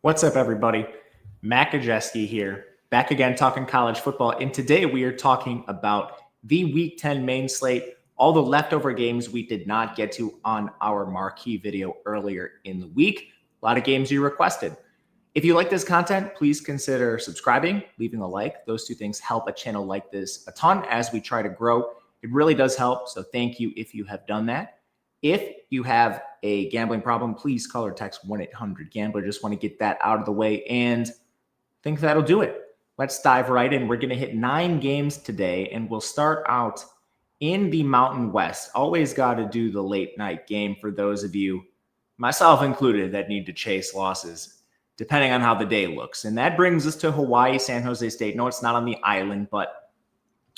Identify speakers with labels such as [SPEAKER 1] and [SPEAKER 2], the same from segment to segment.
[SPEAKER 1] What's up, everybody? Matt Gajewski here, back again talking college football. And today we are talking about the Week 10 main slate, all the leftover games we did not get to on our marquee video earlier in the week. A lot of games you requested. If you like this content, please consider subscribing, leaving a like. Those two things help a channel like this a ton as we try to grow. It really does help. So thank you if you have done that. If you have a gambling problem, please call or text 1-800-GAMBLER. Just want to get that out of the way and think that'll do it. Let's dive right in. We're going to hit 9 games today, and we'll start out in the Mountain West. Always got to do the late night game for those of you, myself included, that need to chase losses, depending on how the day looks. And that brings us to Hawaii, San Jose State. No, it's not on the island, but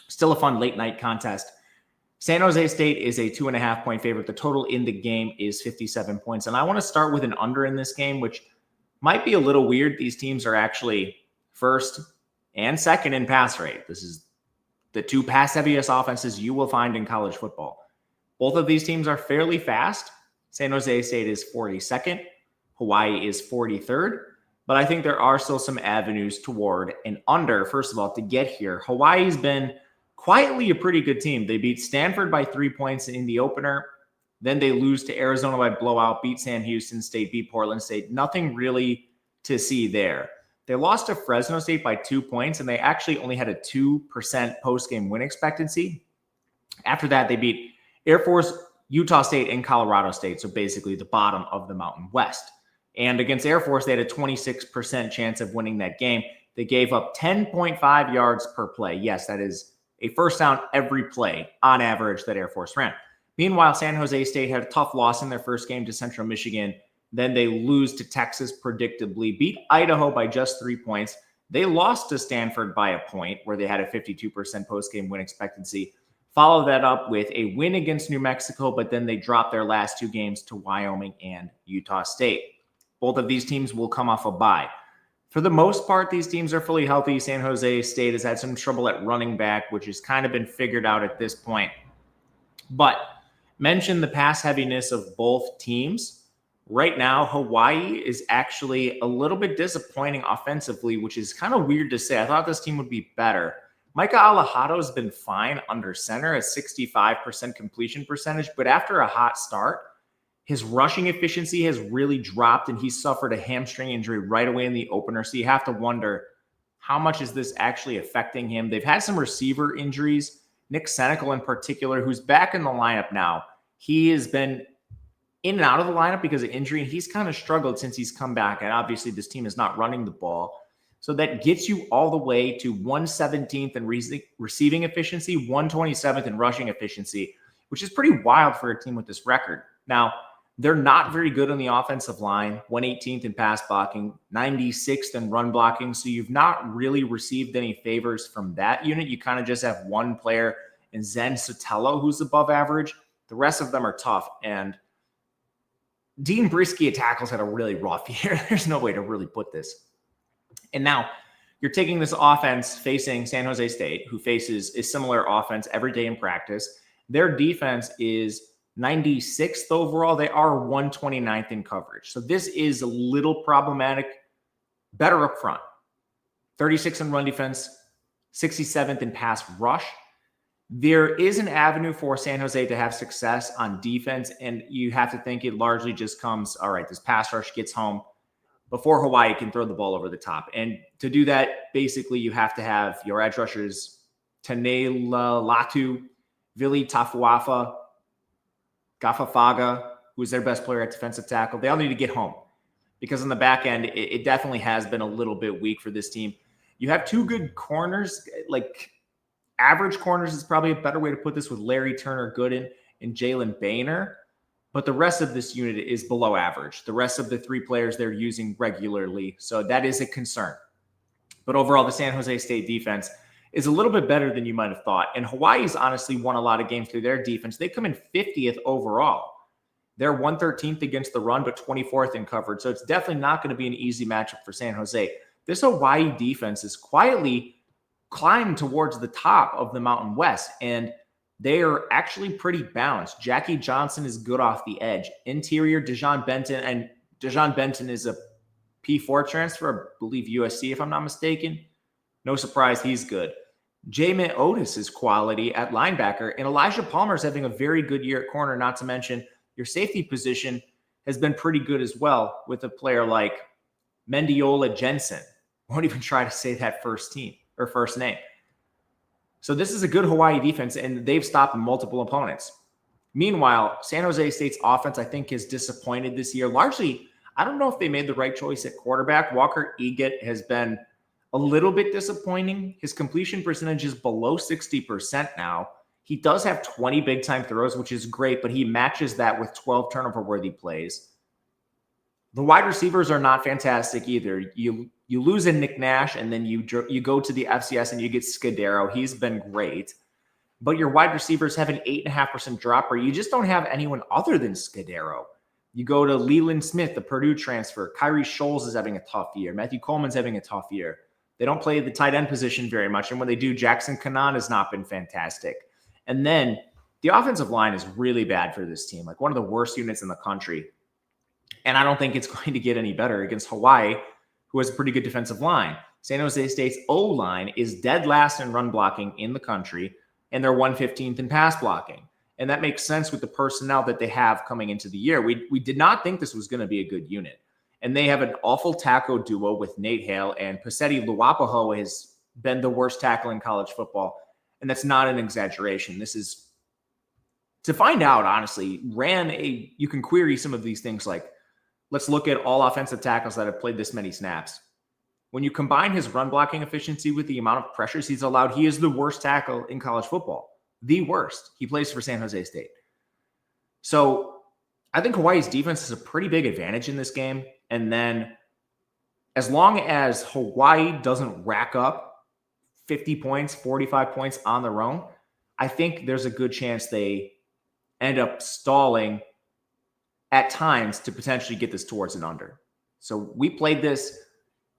[SPEAKER 1] still a fun late night contest. San Jose State is a 2.5-point favorite. The total in the game is 57 points. And I want to start with an under in this game, which might be a little weird. These teams are actually first and second in pass rate. This is the two pass heaviest offenses you will find in college football. Both of these teams are fairly fast. San Jose State is 42nd. Hawaii is 43rd. But I think there are still some avenues toward an under. First of all, to get here, Hawaii's been quietly a pretty good team. They beat Stanford by 3 points in the opener. Then they lose to Arizona by blowout, beat San Houston State, beat Portland State. Nothing really to see there. They lost to Fresno State by 2 points, and they actually only had a 2% post-game win expectancy. After that, they beat Air Force, Utah State, and Colorado State, so basically the bottom of the Mountain West. And against Air Force, they had a 26% chance of winning that game. They gave up 10.5 yards per play. Yes, that is a first down every play on average that Air Force ran. Meanwhile, San Jose State had a tough loss in their first game to Central Michigan. Then they lose to Texas predictably, beat Idaho by just 3 points. They lost to Stanford by a point where they had a 52% post-game win expectancy. Follow that up with a win against New Mexico, but then they dropped their last 2 games to Wyoming and Utah State. Both of these teams will come off a bye. For the most part, these teams are fully healthy. San Jose State has had some trouble at running back, which has kind of been figured out at this point. But mention the pass heaviness of both teams. Right now, Hawaii is actually a little bit disappointing offensively, which is kind of weird to say. I thought this team would be better. Micah Alejado has been fine under center at 65% completion percentage, but after a hot start, his rushing efficiency has really dropped, and he suffered a hamstring injury right away in the opener. So you have to wonder, how much is this actually affecting him? They've had some receiver injuries. Nick Senecal in particular, who's back in the lineup now. He has been in and out of the lineup because of injury, and he's kind of struggled since he's come back. And obviously this team is not running the ball. So that gets you all the way to 117th in receiving efficiency, 127th in rushing efficiency, which is pretty wild for a team with this record. Now, they're not very good on the offensive line, 118th in pass blocking, 96th in run blocking. So you've not really received any favors from that unit. You kind of just have one player in Zen Sotelo who's above average. The rest of them are tough. And Dean Brisky at tackles had a really rough year. There's no way to really put this. And now you're taking this offense facing San Jose State, who faces a similar offense every day in practice. Their defense is 96th overall. They are 129th in coverage. So this is a little problematic. Better up front. 36th in run defense, 67th in pass rush. There is an avenue for San Jose to have success on defense, and you have to think it largely just comes, all right, this pass rush gets home before Hawaii can throw the ball over the top. And to do that, basically you have to have your edge rushers, Tanela Latu, Vili Tafuafa, Gafafaga, who's their best player at defensive tackle. They all need to get home because on the back end, it definitely has been a little bit weak for this team. You have 2 good corners, like average corners is probably a better way to put this, with Larry Turner Gooden and Jalen Boehner. But the rest of this unit is below average. The rest of the 3 players they're using regularly. So that is a concern. But overall, the San Jose State defense is a little bit better than you might have thought. And Hawaii's honestly won a lot of games through their defense. They come in 50th overall. They're 113th against the run, but 24th in coverage. So it's definitely not going to be an easy matchup for San Jose. This Hawaii defense is quietly climbed towards the top of the Mountain West, and they are actually pretty balanced. Jackie Johnson is good off the edge. Interior, Dejon Benton, and Dejon Benton is a P4 transfer, I believe USC, if I'm not mistaken. No surprise, he's good. Jamin Otis is quality at linebacker, and Elijah Palmer is having a very good year at corner, not to mention your safety position has been pretty good as well with a player like Mendiola Jensen. Won't even try to say that first name. So this is a good Hawaii defense, and they've stopped multiple opponents. Meanwhile, San Jose State's offense, I think, is disappointed this year. Largely, I don't know if they made the right choice at quarterback. Walker Eget has been a little bit disappointing. His completion percentage is below 60% now. He does have 20 big-time throws, which is great, but he matches that with 12 turnover-worthy plays. The wide receivers are not fantastic either. You lose in Nick Nash, and then you go to the FCS and you get Scudero. He's been great. But your wide receivers have an 8.5% drop rate. You just don't have anyone other than Scudero. You go to Leland Smith, the Purdue transfer. Kyrie Scholes is having a tough year. Matthew Coleman's having a tough year. They don't play the tight end position very much. And when they do, Jackson Kanan has not been fantastic. And then the offensive line is really bad for this team, like one of the worst units in the country. And I don't think it's going to get any better against Hawaii, who has a pretty good defensive line. San Jose State's O-line is dead last in run blocking in the country, and they're 115th in pass blocking. And that makes sense with the personnel that they have coming into the year. We did not think this was going to be a good unit. And they have an awful tackle duo with Nate Hale, and Paseti Luapaho has been the worst tackle in college football. And that's not an exaggeration. This is, to find out, honestly, you can query some of these things like, let's look at all offensive tackles that have played this many snaps. When you combine his run blocking efficiency with the amount of pressures he's allowed, he is the worst tackle in college football. The worst. He plays for San Jose State. So I think Hawaii's defense has a pretty big advantage in this game. And then as long as Hawaii doesn't rack up 50 points, 45 points on their own, I think there's a good chance they end up stalling at times to potentially get this towards an under. So we played this.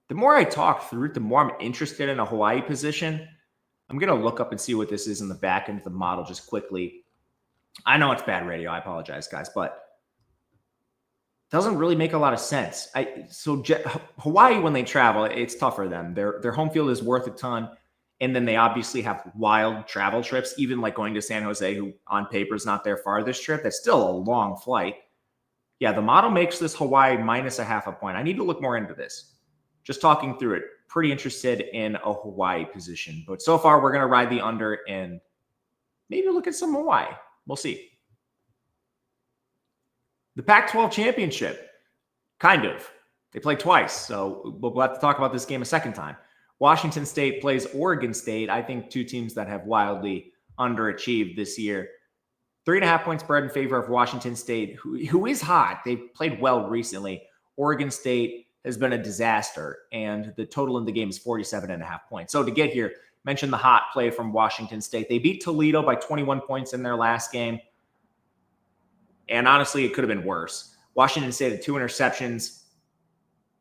[SPEAKER 1] The more I talk through it, the more I'm interested in a Hawaii position. I'm going to look up and see what this is in the back end of the model just quickly. I know it's bad radio. I apologize, guys, but it doesn't really make a lot of sense. Hawaii, when they travel, it's tough for them. Their home field is worth a ton. And then they obviously have wild travel trips, even like going to San Jose, who on paper is not their farthest trip. That's still a long flight. Yeah, the model makes this Hawaii minus a half a point. I need to look more into this. Just talking through it, pretty interested in a Hawaii position. But so far, we're going to ride the under and maybe look at some Hawaii. We'll see. The Pac-12 championship, kind of. They played twice, so we'll have to talk about this game a second time. Washington State plays Oregon State. I think two teams that have wildly underachieved this year. 3.5 point spread in favor of Washington State, who is hot. They've played well recently. Oregon State has been a disaster, and the total in the game is 47.5 points. So to get here, mention the hot play from Washington State. They beat Toledo by 21 points in their last game, and honestly, it could have been worse. Washington State had 2 interceptions.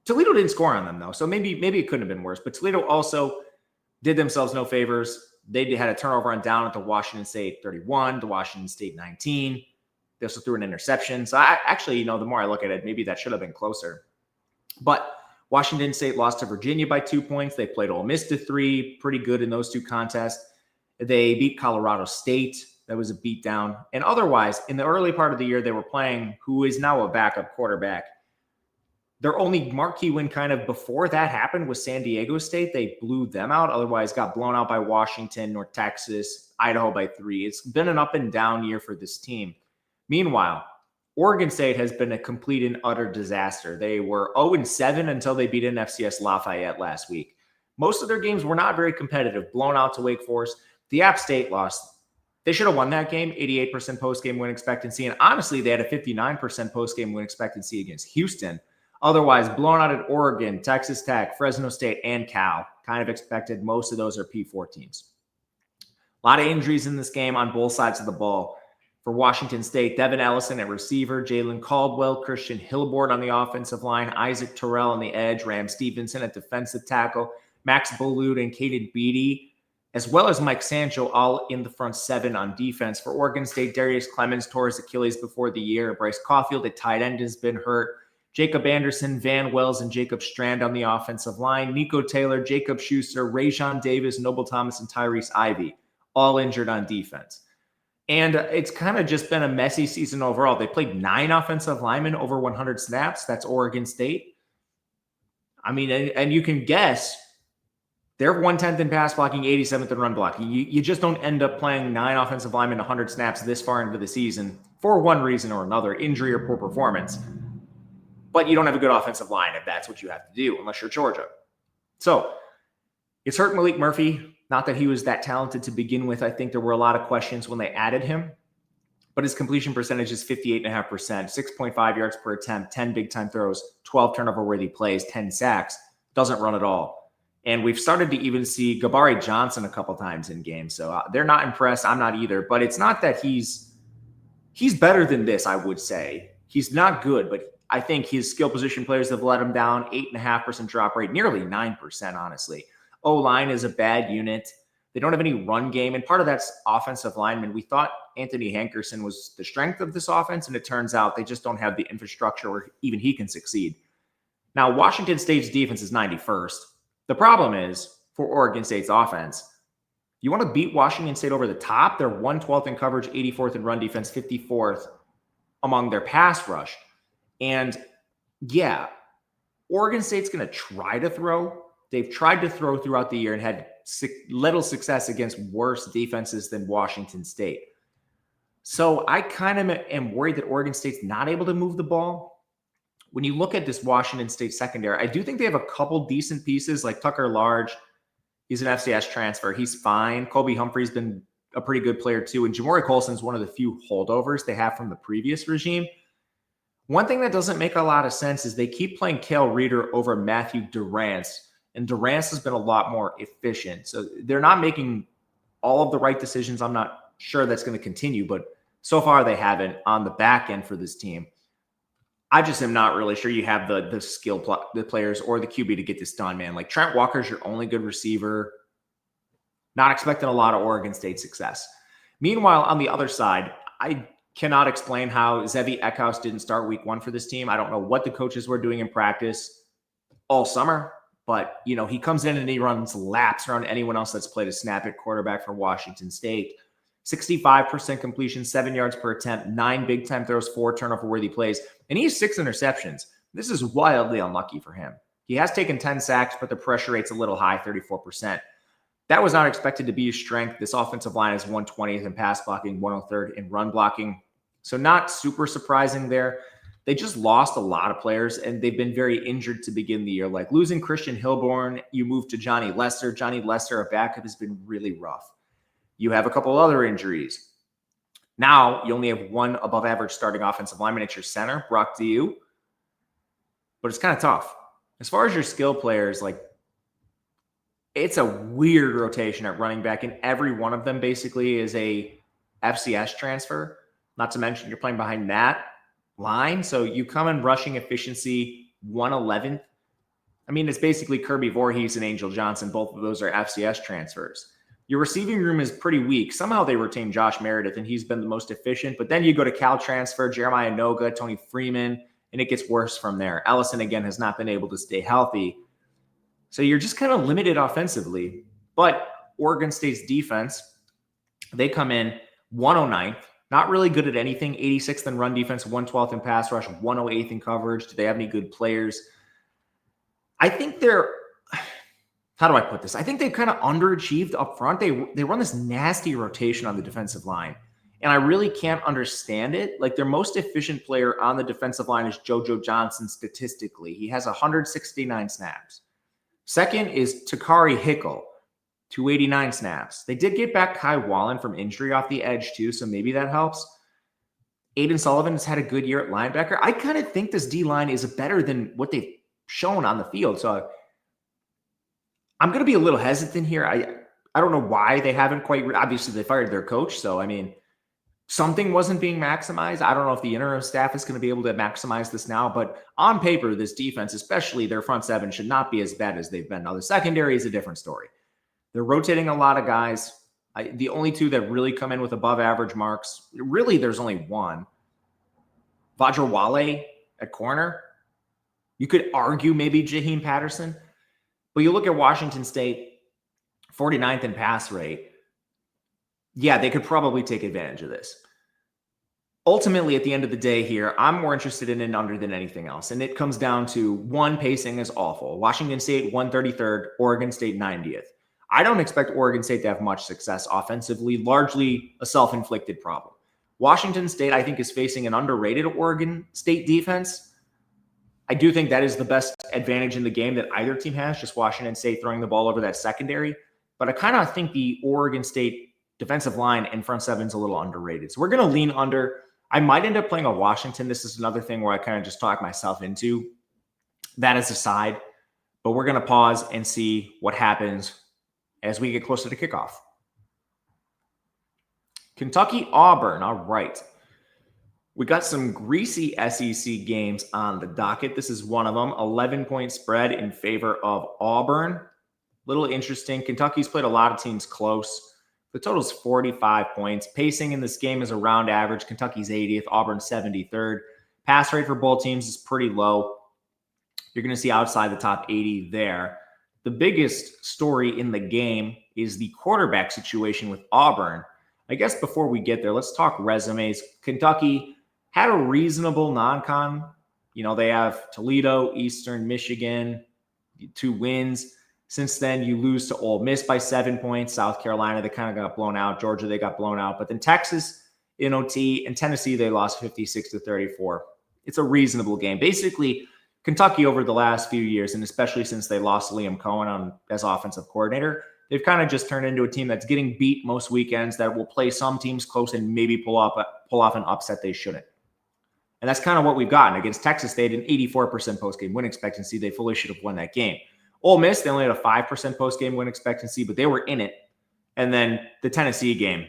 [SPEAKER 1] Toledo didn't score on them, though, so maybe it couldn't have been worse. But Toledo also did themselves no favors. They had a turnover on down at the Washington State 31, the Washington State 19. They also threw an interception. So I actually, the more I look at it, maybe that should have been closer. But Washington State lost to Virginia by 2 points. They played Ole Miss to 3, pretty good in those two contests. They beat Colorado State. That was a beatdown. And otherwise, in the early part of the year, they were playing who is now a backup quarterback. Their only marquee win kind of before that happened was San Diego State. They blew them out. Otherwise, got blown out by Washington, North Texas, Idaho by 3. It's been an up and down year for this team. Meanwhile, Oregon State has been a complete and utter disaster. They were 0-7 until they beat an FCS Lafayette last week. Most of their games were not very competitive, blown out to Wake Forest. The App State loss. They should have won that game, 88% post-game win expectancy. And honestly, they had a 59% post-game win expectancy against Houston. Otherwise, blown out at Oregon, Texas Tech, Fresno State, and Cal. Kind of expected. Most of those are P4 teams. A lot of injuries in this game on both sides of the ball. For Washington State, Devin Ellison at receiver, Jalen Caldwell, Christian Hillboard on the offensive line, Isaac Terrell on the edge, Ram Stevenson at defensive tackle, Max Balud and Caden Beatty, as well as Mike Sancho, all in the front 7 on defense. For Oregon State, Darius Clemens tore his Achilles before the year. Bryce Caulfield at tight end has been hurt. Jacob Anderson, Van Wells, and Jacob Strand on the offensive line. Nico Taylor, Jacob Schuster, Rajon Davis, Noble Thomas, and Tyrese Ivey, all injured on defense. And it's kind of just been a messy season overall. They played 9 offensive linemen over 100 snaps. That's Oregon State. I mean, and you can guess they're 110th in pass blocking, 87th in run blocking. You just don't end up playing 9 offensive linemen 100 snaps this far into the season for one reason or another, injury or poor performance. But you don't have a good offensive line if that's what you have to do, unless you're Georgia. So it's hurt Malik Murphy. Not that he was that talented to begin with. I think there were a lot of questions when they added him. But his completion percentage is 58.5%, 6.5 yards per attempt, 10 big-time throws, 12 turnover-worthy plays, 10 sacks. Doesn't run at all. And we've started to even see Gabari Johnson a couple times in games. So they're not impressed. I'm not either. But it's not that he's better than this, I would say. He's not good, but I think his skill position players have let him down. 8.5% drop rate, nearly 9%, honestly. O-line is a bad unit. They don't have any run game, and part of that's offensive linemen. We thought Anthony Hankerson was the strength of this offense, and it turns out they just don't have the infrastructure where even he can succeed. Now, Washington State's defense is 91st. The problem is, for Oregon State's offense, you want to beat Washington State over the top? They're 112th in coverage, 84th in run defense, 54th among their pass rush. And yeah, Oregon State's going to try to throw. They've tried to throw throughout the year and had little success against worse defenses than Washington State. So I kind of am worried that Oregon State's not able to move the ball. When you look at this Washington State secondary, I do think they have a couple decent pieces like Tucker Large. He's an FCS transfer. He's fine. Colby Humphrey's been a pretty good player too. And Jamori Colson's one of the few holdovers they have from the previous regime. One thing that doesn't make a lot of sense is they keep playing Cale Reeder over Matthew Durance. And Durance has been a lot more efficient. So they're not making all of the right decisions. I'm not sure that's going to continue, but so far they haven't on the back end for this team. I just am not really sure you have the skill, the players or the QB to get this done, man. Like Trent Walker's your only good receiver. Not expecting a lot of Oregon State success. Meanwhile, on the other side, I cannot explain how Zevi Eckhouse didn't start week 1 for this team. I don't know what the coaches were doing in practice all summer. But, you know, he comes in and he runs laps around anyone else that's played a snap at quarterback for Washington State. 65% completion, 7 yards per attempt, 9 big-time throws, 4 turnover-worthy plays, and he has 6 interceptions. This is wildly unlucky for him. He has taken 10 sacks, but the pressure rate's a little high, 34%. That was not expected to be his strength. This offensive line is 120th in pass blocking, 103rd in run blocking. So not super surprising there. They just lost a lot of players, and they've been very injured to begin the year. Like losing Christian Hilborn, you move to Johnny Lester. Johnny Lester, a backup, has been really rough. You have a couple other injuries. Now, you only have one above-average starting offensive lineman at your center, Brock Diu. But it's kind of tough. As far as your skill players, like, it's a weird rotation at running back, and every one of them basically is a FCS transfer. Not to mention you're playing behind that line. So you come in rushing efficiency 111th. I mean, it's basically Kirby Voorhees and Angel Johnson. Both of those are FCS transfers. Your receiving room is pretty weak. Somehow they retain Josh Meredith, and he's been the most efficient. But then you go to Cal transfer, Jeremiah Noga, Tony Freeman, and it gets worse from there. Ellison, again, has not been able to stay healthy. So you're just kind of limited offensively. But Oregon State's defense, they come in 109th. Not really good at anything. 86th in run defense, 112th in pass rush, 108th in coverage. Do they have any good players? I think they're, how do I put this? I think they've kind of underachieved up front. They run this nasty rotation on the defensive line, and I really can't understand it. Like their most efficient player on the defensive line is JoJo Johnson statistically. He has 169 snaps. Second is Takari Hickle. 289 snaps. They did get back Kai Wallen from injury off the edge too, so maybe that helps. Aiden Sullivan has had a good year at linebacker. I kind of think this D-line is better than what they've shown on the field. So I'm going to be a little hesitant here. I don't know why they haven't quite obviously they fired their coach, so I mean something wasn't being maximized. I don't know if the interim staff is going to be able to maximize this now, but on paper, this defense, especially their front seven, should not be as bad as they've been. Now, the secondary is a different story. They're rotating a lot of guys. The only two that really come in with above average marks, really there's only one. Vajrawale at corner. You could argue maybe Jaheim Patterson, but you look at Washington State, 49th in pass rate. Yeah, they could probably take advantage of this. Ultimately, at the end of the day here, I'm more interested in an under than anything else. And it comes down to one, pacing is awful. Washington State, 133rd, Oregon State, 90th. I don't expect Oregon State to have much success offensively, largely a self-inflicted problem. Washington State, I think, is facing an underrated Oregon State defense. I do think that is the best advantage in the game that either team has, just Washington State throwing the ball over that secondary. But I kind of think the Oregon State defensive line and front seven is a little underrated. So we're going to lean under. I might end up playing a Washington. This is another thing where I kind of just talk myself into. That is aside. But we're going to pause and see what happens as we get closer to kickoff. Kentucky, Auburn. All right. We got some greasy SEC games on the docket. This is one of them. 11-point spread in favor of Auburn. Little interesting. Kentucky's played a lot of teams close. The total is 45 points. Pacing in this game is around average. Kentucky's 80th, Auburn 73rd. Pass rate for both teams is pretty low. You're going to see outside the top 80 there. The biggest story in the game is the quarterback situation with Auburn. I guess before we get there, let's talk resumes. Kentucky had a reasonable non-con. You know, they have Toledo, Eastern Michigan, 2 wins. Since then, you lose to Ole Miss by 7 points. South Carolina, they kind of got blown out. Georgia, they got blown out. But then Texas in OT and Tennessee, they lost 56-34. It's a reasonable game. Basically, Kentucky over the last few years, and especially since they lost Liam Cohen as offensive coordinator, they've kind of just turned into a team that's getting beat most weekends, that will play some teams close and maybe pull off an upset they shouldn't. And that's kind of what we've gotten. Against Texas, they had an 84% post-game win expectancy. They fully should have won that game. Ole Miss, they only had a 5% post-game win expectancy, but they were in it. And then the Tennessee game,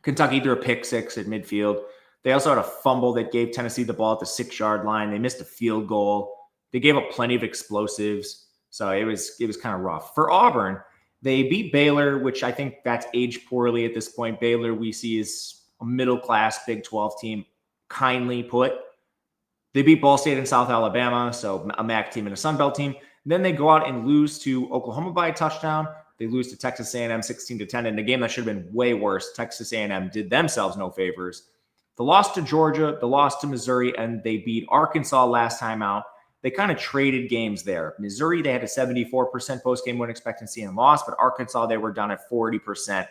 [SPEAKER 1] Kentucky threw a pick 6 at midfield. They also had a fumble that gave Tennessee the ball at the 6-yard line. They missed a field goal. They gave up plenty of explosives. So it was kind of rough. For Auburn, they beat Baylor, which I think that's aged poorly at this point. Baylor we see is a middle-class Big 12 team, kindly put. They beat Ball State and South Alabama, so a MAC team and a Sun Belt team. Then they go out and lose to Oklahoma by a touchdown. They lose to Texas A&M 16-10 in a game that should have been way worse. Texas A&M did themselves no favors. The loss to Georgia, the loss to Missouri, and they beat Arkansas last time out. They kind of traded games there. Missouri, they had a 74% post-game win expectancy and loss, but Arkansas, they were down at 40%. And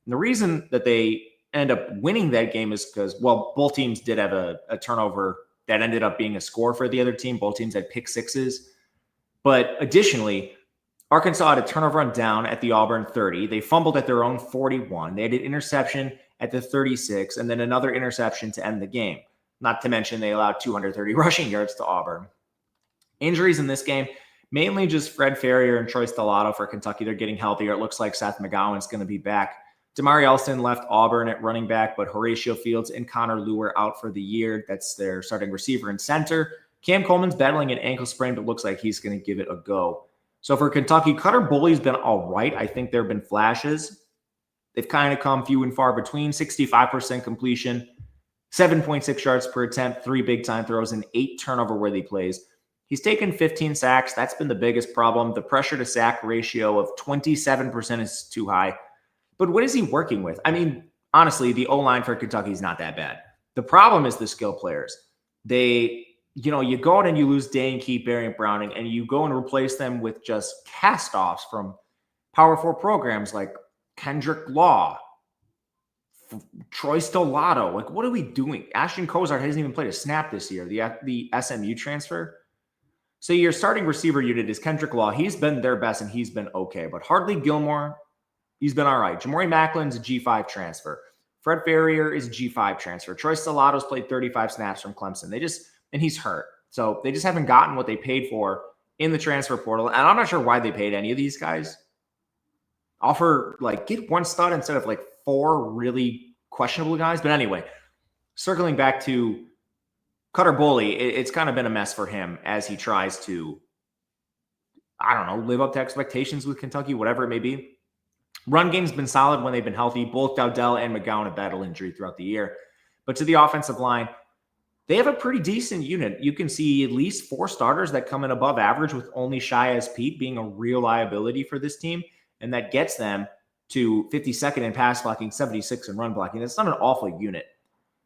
[SPEAKER 1] the reason that they end up winning that game is because, well, both teams did have a turnover that ended up being a score for the other team. Both teams had pick sixes. But additionally, Arkansas had a turnover on down at the Auburn 30. They fumbled at their own 41. They had an interception at the 36, and then another interception to end the game. Not to mention they allowed 230 rushing yards to Auburn. Injuries in this game, mainly just Fred Ferrier and Troy Stellato for Kentucky. They're getting healthier. It looks like Seth McGowan's going to be back. Damari Elston left Auburn at running back, but Horatio Fields and Connor Lew are out for the year. That's their starting receiver and center. Cam Coleman's battling an ankle sprain, but looks like he's going to give it a go. So for Kentucky, Cutter Bully's been all right. I think there have been flashes. They've kind of come few and far between. 65% completion, 7.6 yards per attempt, 3 big-time throws, and 8 turnover-worthy plays. He's taken 15 sacks. That's been the biggest problem. The pressure-to-sack ratio of 27% is too high. But what is he working with? I mean, honestly, the O-line for Kentucky is not that bad. The problem is the skill players. You go out and you lose Dane Key, Barry, and Browning, and you go and replace them with just cast-offs from Power 4 programs like Kendrick Law, Troy Stellato. Like, what are we doing? Ashton Kozar hasn't even played a snap this year, the SMU transfer. So your starting receiver unit is Kendrick Law. He's been their best, and he's been okay. But Hardly Gilmore, he's been all right. Jamori Macklin's a G5 transfer. Fred Ferrier is a G5 transfer. Troy Stellato's played 35 snaps from Clemson. And he's hurt. So they just haven't gotten what they paid for in the transfer portal. And I'm not sure why they paid any of these guys. Get one stud instead of 4 really questionable guys. But anyway, circling back to Cutter Bully, it's kind of been a mess for him as he tries to, live up to expectations with Kentucky, whatever it may be. Run game's been solid when they've been healthy. Both Dowdell and McGowan have battled injury throughout the year. But to the offensive line, they have a pretty decent unit. You can see at least 4 starters that come in above average, with only Shai Pete being a real liability for this team. And that gets them to 52nd in pass blocking, 76 in run blocking. That's not an awful unit.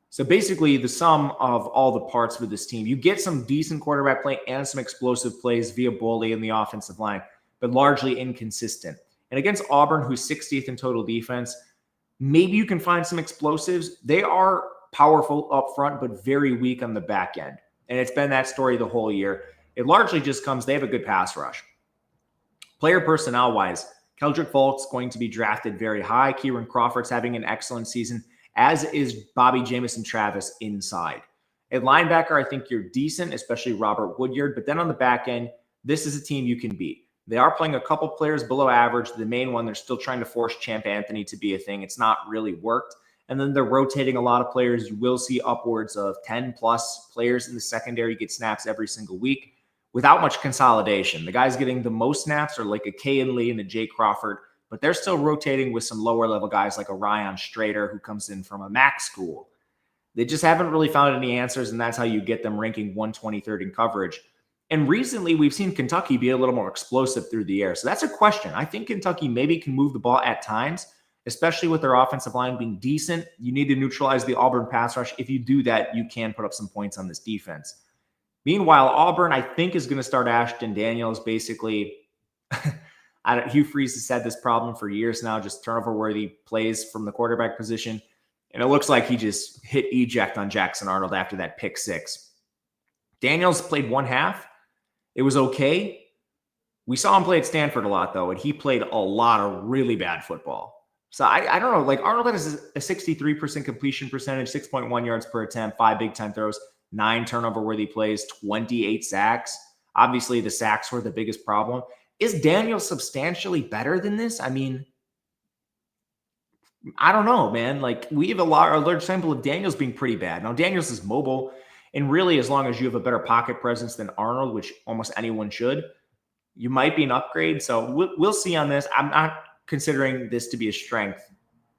[SPEAKER 1] So basically, the sum of all the parts for this team, you get some decent quarterback play and some explosive plays via Boley in the offensive line, but largely inconsistent. And against Auburn, who's 60th in total defense, maybe you can find some explosives. They are powerful up front, but very weak on the back end. And it's been that story the whole year. It largely just comes, they have a good pass rush. Player personnel-wise, Keldrick Volk's going to be drafted very high. Kieran Crawford's having an excellent season, as is Bobby Jamison Travis inside. At linebacker, I think you're decent, especially Robert Woodyard. But then on the back end, this is a team you can beat. They are playing a couple players below average. The main one, they're still trying to force Champ Anthony to be a thing. It's not really worked. And then they're rotating a lot of players. You will see upwards of 10-plus players in the secondary get snaps every single week without much consolidation. The guys getting the most snaps are like a Kayan Lee and a Jay Crawford, but they're still rotating with some lower-level guys like a Ryan Strader who comes in from a MAC school. They just haven't really found any answers, and that's how you get them ranking 123rd in coverage. And recently, we've seen Kentucky be a little more explosive through the air. So that's a question. I think Kentucky maybe can move the ball at times, especially with their offensive line being decent. You need to neutralize the Auburn pass rush. If you do that, you can put up some points on this defense. Meanwhile, Auburn, I think, is going to start Ashton Daniels. Basically, Hugh Freeze has had this problem for years now, just turnover-worthy plays from the quarterback position. And it looks like he just hit eject on Jackson Arnold after that pick 6. Daniels played one half. It was okay. We saw him play at Stanford a lot, though, and he played a lot of really bad football. So I don't know. Like, Arnold has a 63% completion percentage, 6.1 yards per attempt, 5 big-time throws, 9 turnover-worthy plays, 28 sacks. Obviously, the sacks were the biggest problem. Is Daniels substantially better than this? I mean, I don't know, man. Like, we have a large sample of Daniels being pretty bad. Now, Daniels is mobile, and really, as long as you have a better pocket presence than Arnold, which almost anyone should, you might be an upgrade. So we'll see on this. I'm not considering this to be a strength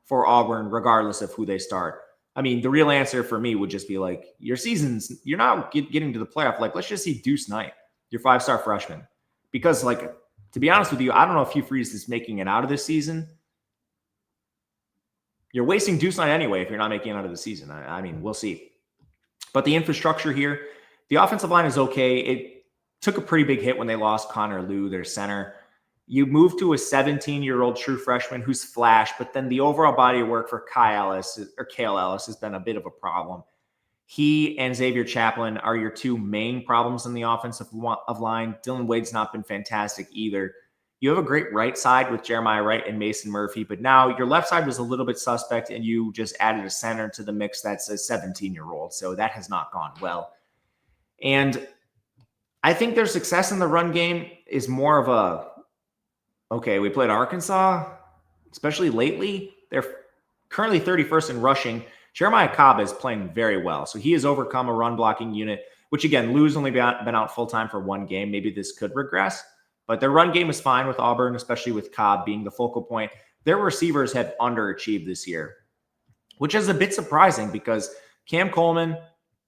[SPEAKER 1] for Auburn, regardless of who they start. I mean, the real answer for me would just be like, your season's, you're not getting to the playoff. Like, let's just see Deuce Knight, your 5-star freshman. Because, like, to be honest with you, I don't know if Hugh Freeze is making it out of this season. You're wasting Deuce Knight anyway if you're not making it out of the season. I mean, we'll see. But the infrastructure here, the offensive line is okay. It took a pretty big hit when they lost Connor Liu, their center. You move to a 17-year-old true freshman who's flashed, but then the overall body of work for Kale Ellis has been a bit of a problem. He and Xavier Chaplin are your 2 main problems in the offensive line. Dylan Wade's not been fantastic either. You have a great right side with Jeremiah Wright and Mason Murphy, but now your left side was a little bit suspect, and you just added a center to the mix that's a 17-year-old, so that has not gone well. And I think their success in the run game is more of a, okay, we played Arkansas, especially lately. They're currently 31st in rushing. Jeremiah Cobb is playing very well, so he has overcome a run-blocking unit, which, again, Lou's only been out full-time for 1 game. Maybe this could regress. But their run game is fine with Auburn, especially with Cobb being the focal point. Their receivers have underachieved this year, which is a bit surprising because Cam Coleman,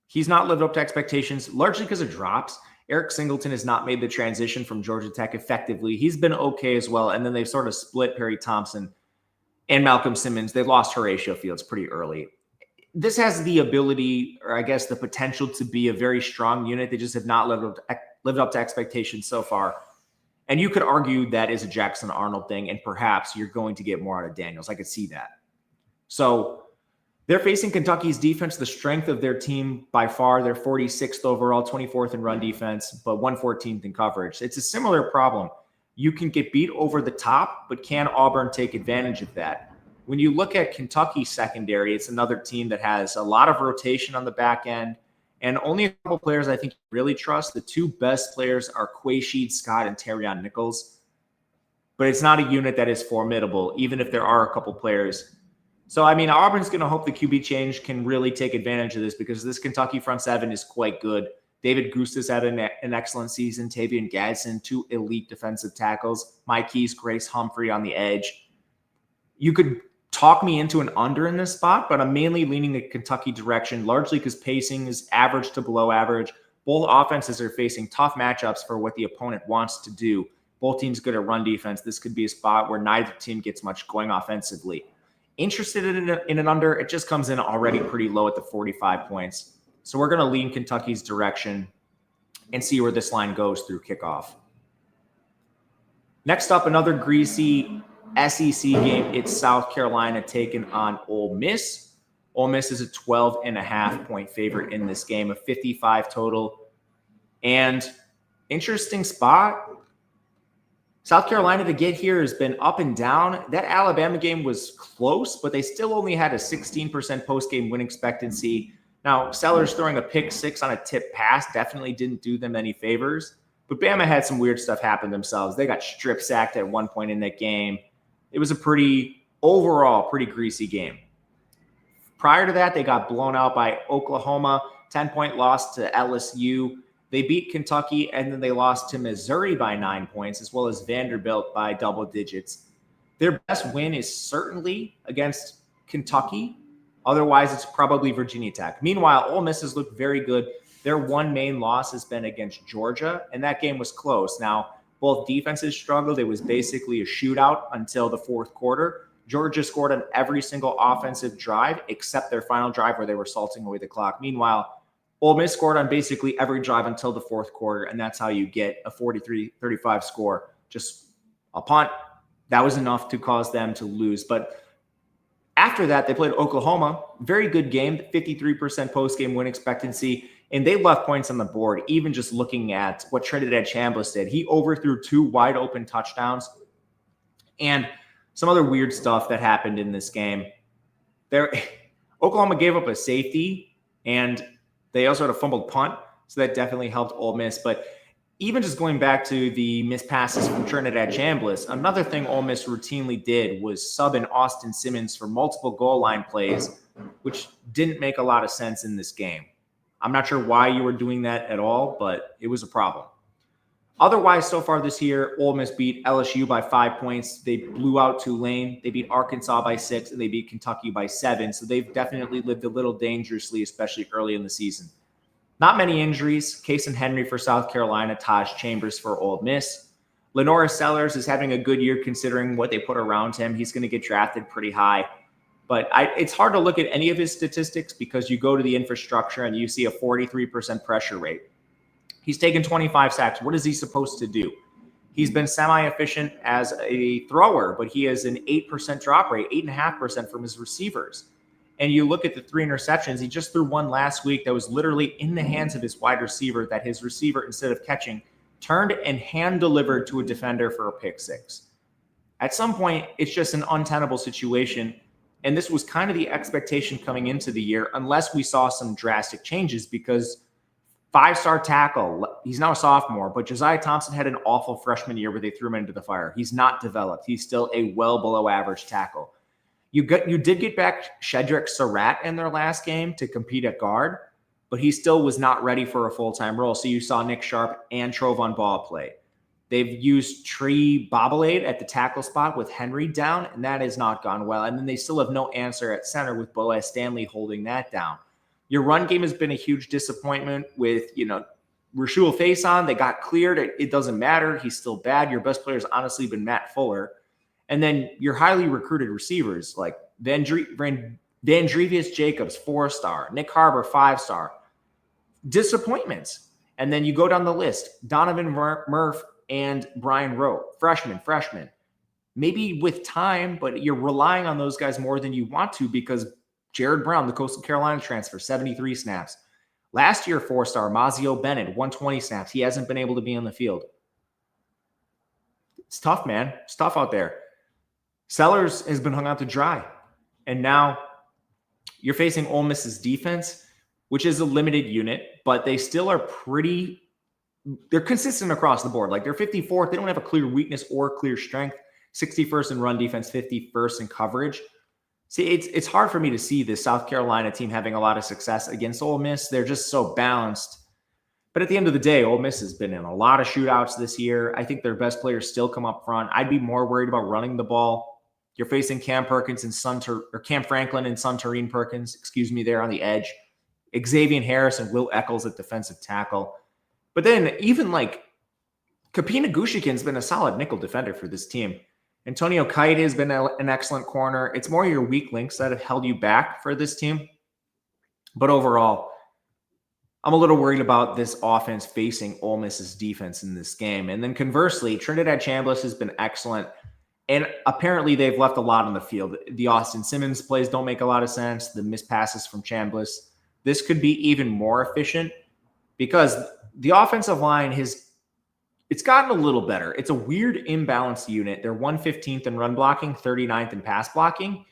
[SPEAKER 1] he's not lived up to expectations, largely because of drops. Eric Singleton has not made the transition from Georgia Tech effectively. He's been okay as well. And then they've sort of split Perry Thompson and Malcolm Simmons. They lost Horatio Fields pretty early. This has the ability, or I guess the potential, to be a very strong unit. They just have not lived up to expectations so far. And you could argue that is a Jackson Arnold thing, and perhaps you're going to get more out of Daniels. I could see that. So they're facing Kentucky's defense, the strength of their team by far. They're 46th overall, 24th in run defense, but 114th in coverage. It's a similar problem. You can get beat over the top, but can Auburn take advantage of that? When you look at Kentucky's secondary, it's another team that has a lot of rotation on the back end. And only a couple players I think you really trust. The 2 best players are Quaysheed Scott and Terrion Nichols. But it's not a unit that is formidable, even if there are a couple players. So, I mean, Auburn's going to hope the QB change can really take advantage of this, because this Kentucky front 7 is quite good. David Gustis had an excellent season. Tavian Gadsden, 2 elite defensive tackles. Mike Keys, Grace Humphrey on the edge. You could talk me into an under in this spot, but I'm mainly leaning the Kentucky direction, largely because pacing is average to below average. Both offenses are facing tough matchups for what the opponent wants to do. Both teams good at run defense. This could be a spot where neither team gets much going offensively. Interested in an under, it just comes in already pretty low at the 45 points. So we're going to lean Kentucky's direction and see where this line goes through kickoff. Next up, another greasy SEC game. It's South Carolina taking on Ole Miss. Ole Miss is a 12.5-point favorite in this game, a 55 total. And interesting spot. South Carolina to get here has been up and down. That Alabama game was close, but they still only had a 16% post-game win expectancy. Now, Sellers throwing a pick six on a tip pass definitely didn't do them any favors. But Bama had some weird stuff happen themselves. They got strip sacked at one point in that game. It was a overall pretty greasy game. Prior to that, they got blown out by Oklahoma, 10-point loss to LSU. They beat Kentucky, and then they lost to Missouri by 9 points, as well as Vanderbilt by double digits. Their best win is certainly against Kentucky. Otherwise, it's probably Virginia Tech. Meanwhile, Ole Miss has looked very good. Their one main loss has been against Georgia, and that game was close. Now, both defenses struggled. It was basically a shootout until the fourth quarter. Georgia scored on every single offensive drive except their final drive where they were salting away the clock. Meanwhile, Ole Miss scored on basically every drive until the fourth quarter, and that's how you get a 43-35 score. Just a punt. That was enough to cause them to lose. But after that, they played Oklahoma. Very good game, 53% post-game win expectancy, and they left points on the board, even just looking at what Trinidad Chambliss did. He overthrew 2 wide-open touchdowns, and some other weird stuff that happened in this game. Oklahoma gave up a safety, and they also had a fumbled punt, so that definitely helped Ole Miss. But even just going back to the missed passes from Trinidad Chambliss, another thing Ole Miss routinely did was sub in Austin Simmons for multiple goal line plays, which didn't make a lot of sense in this game. I'm not sure why you were doing that at all, but it was a problem. Otherwise, so far this year, Ole Miss beat LSU by 5 points. They blew out Tulane. They beat Arkansas by 6, and they beat Kentucky by 7. So they've definitely lived a little dangerously, especially early in the season. Not many injuries. Case and Henry for South Carolina, Taj Chambers for Ole Miss. Lenora Sellers is having a good year considering what they put around him. He's going to get drafted pretty high. But it's hard to look at any of his statistics because you go to the infrastructure and you see a 43% pressure rate. He's taken 25 sacks. What is he supposed to do? He's been semi-efficient as a thrower, but he has an 8% drop rate, 8.5% from his receivers. And you look at the 3 interceptions, he just threw one last week that was literally in the hands of his wide receiver that his receiver, instead of catching, turned and hand-delivered to a defender for a pick 6. At some point, it's just an untenable situation. And this was kind of the expectation coming into the year, unless we saw some drastic changes, because 5-star tackle, he's now a sophomore, but Josiah Thompson had an awful freshman year where they threw him into the fire. He's not developed. He's still a well below average tackle. You did get back Shedrick Surratt in their last game to compete at guard, but he still was not ready for a full-time role. So you saw Nick Sharp and Trovon Ball play. They've used Tree Bobbleade at the tackle spot with Henry down, and that has not gone well. And then they still have no answer at center with Boaz Stanley holding that down. Your run game has been a huge disappointment with, Rashul Faison. They got cleared. It doesn't matter. He's still bad. Your best player has honestly been Matt Fuller. And then your highly recruited receivers like Vandrevius Jacobs, 4-star, Nick Harbor, 5-star. Disappointments. And then you go down the list. Donovan Murph and Brian Rowe, freshman. Maybe with time, but you're relying on those guys more than you want to because Jared Brown, the Coastal Carolina transfer, 73 snaps. Last year, 4-star, Mazio Bennett, 120 snaps. He hasn't been able to be on the field. It's tough, man. It's tough out there. Sellers has been hung out to dry. And now you're facing Ole Miss's defense, which is a limited unit, but they still are they're consistent across the board. Like they're 54th. They don't have a clear weakness or clear strength. 61st in run defense, 51st in coverage. See, it's hard for me to see this South Carolina team having a lot of success against Ole Miss. They're just so balanced. But at the end of the day, Ole Miss has been in a lot of shootouts this year. I think their best players still come up front. I'd be more worried about running the ball. You're facing Cam Perkins and Cam Franklin and Suntarine Perkins, there on the edge. Xavier Harris and Will Eccles at defensive tackle. But then even like Kapina Gushikin's been a solid nickel defender for this team. Antonio Kite has been an excellent corner. It's more your weak links that have held you back for this team. But overall, I'm a little worried about this offense facing Ole Miss's defense in this game. And then conversely, Trinidad Chambliss has been excellent. And apparently they've left a lot on the field. The Austin Simmons plays don't make a lot of sense. The missed passes from Chambliss. This could be even more efficient because the offensive line it's gotten a little better. It's a weird imbalanced unit. They're 115th in run blocking, 39th in pass blocking.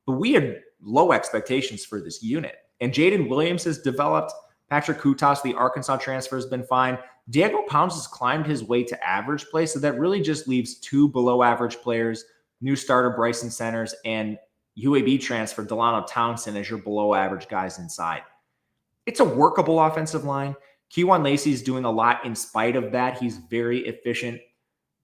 [SPEAKER 1] But we had low expectations for this unit. And Jaden Williams has developed. Patrick Kutas, the Arkansas transfer, has been fine. Diego Pounds has climbed his way to average play, so that really just leaves two below-average players, new starter Bryson Centers, and UAB transfer Delano Townsend as your below-average guys inside. It's a workable offensive line. Kewan Lacey is doing a lot in spite of that. He's very efficient.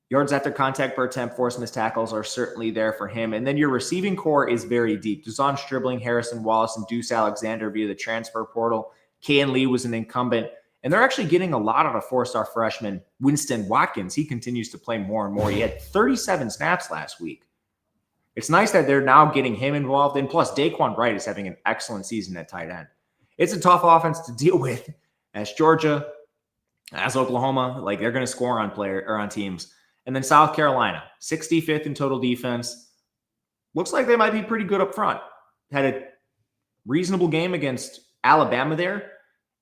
[SPEAKER 1] Yards after contact per attempt, forced missed tackles are certainly there for him. And then your receiving core is very deep. Duzon Stribling, Harrison Wallace, and Deuce Alexander via the transfer portal. Kayan Lee was an incumbent. And they're actually getting a lot out of four-star freshman Winston Watkins. He continues to play more and more. He had 37 snaps last week. It's nice that they're now getting him involved. And plus, Daquan Wright is having an excellent season at tight end. It's a tough offense to deal with as Georgia, as Oklahoma. Like, they're going to score on teams. And then South Carolina, 65th in total defense. Looks like they might be pretty good up front. Had a reasonable game against Alabama there.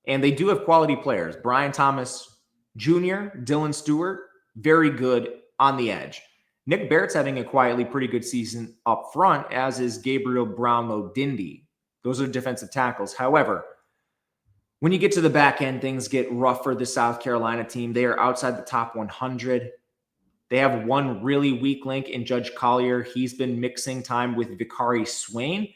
[SPEAKER 1] And they do have quality players. Brian Thomas Jr., Dylan Stewart, very good on the edge. Nick Barrett's having a quietly pretty good season up front, as is Gabriel Brownlow-Dindy. Those are defensive tackles. However, when you get to the back end, things get rough for the South Carolina team. They are outside the top 100. They have one really weak link in Judge Collier. He's been mixing time with Vicari Swain.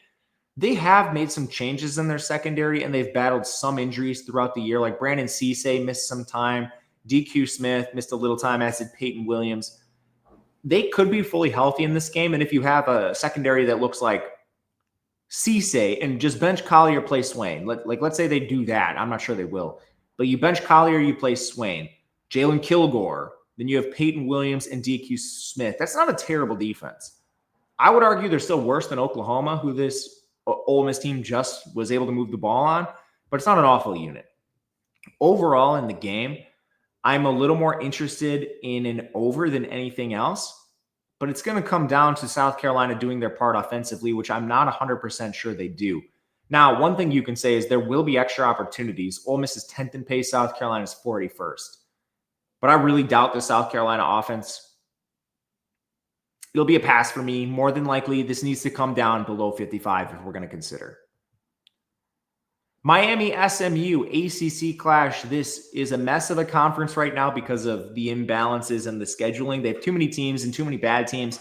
[SPEAKER 1] They have made some changes in their secondary, and they've battled some injuries throughout the year. Like Brandon Cisse missed some time. DQ Smith missed a little time, as did Peyton Williams. They could be fully healthy in this game. And if you have a secondary that looks like Cisse and just bench Collier, play Swain. Let's say they do that. I'm not sure they will. But you bench Collier, you play Swain. Jalen Kilgore. Then you have Peyton Williams and DQ Smith. That's not a terrible defense. I would argue they're still worse than Oklahoma, who this Ole Miss team just was able to move the ball on, but it's not an awful unit. Overall in the game, I'm a little more interested in an over than anything else, but it's going to come down to South Carolina doing their part offensively, which I'm not 100% sure they do. Now, one thing you can say is there will be extra opportunities. Ole Miss is 10th in pace, South Carolina is 41st. But I really doubt the South Carolina offense. It'll be a pass for me. More than likely, this needs to come down below 55 if we're going to consider. Miami SMU ACC clash. This is a mess of a conference right now because of the imbalances and the scheduling. They have too many teams and too many bad teams.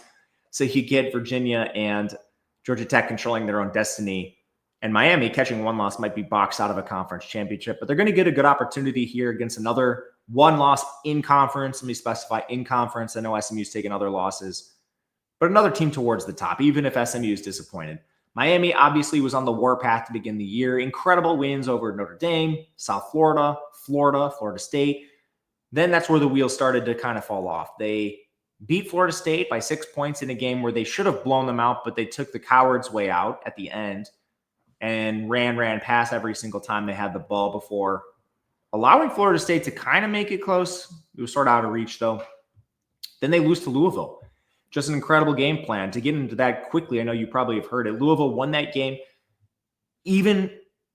[SPEAKER 1] So you get Virginia and Georgia Tech controlling their own destiny. And Miami catching one loss might be boxed out of a conference championship. But they're going to get a good opportunity here against another one loss in conference. Let me specify in conference. I know SMU's taken other losses. But another team towards the top, even if SMU is disappointed. Miami obviously was on the warpath to begin the year. Incredible wins over Notre Dame, South Florida, Florida State. Then that's where the wheels started to kind of fall off. They beat Florida State by 6 points in a game where they should have blown them out, but they took the coward's way out at the end and ran past every single time they had the ball before allowing Florida State to kind of make it close. It was sort of out of reach, though. Then they lose to Louisville. Just an incredible game plan. To get into that quickly, I know you probably have heard it. Louisville won that game even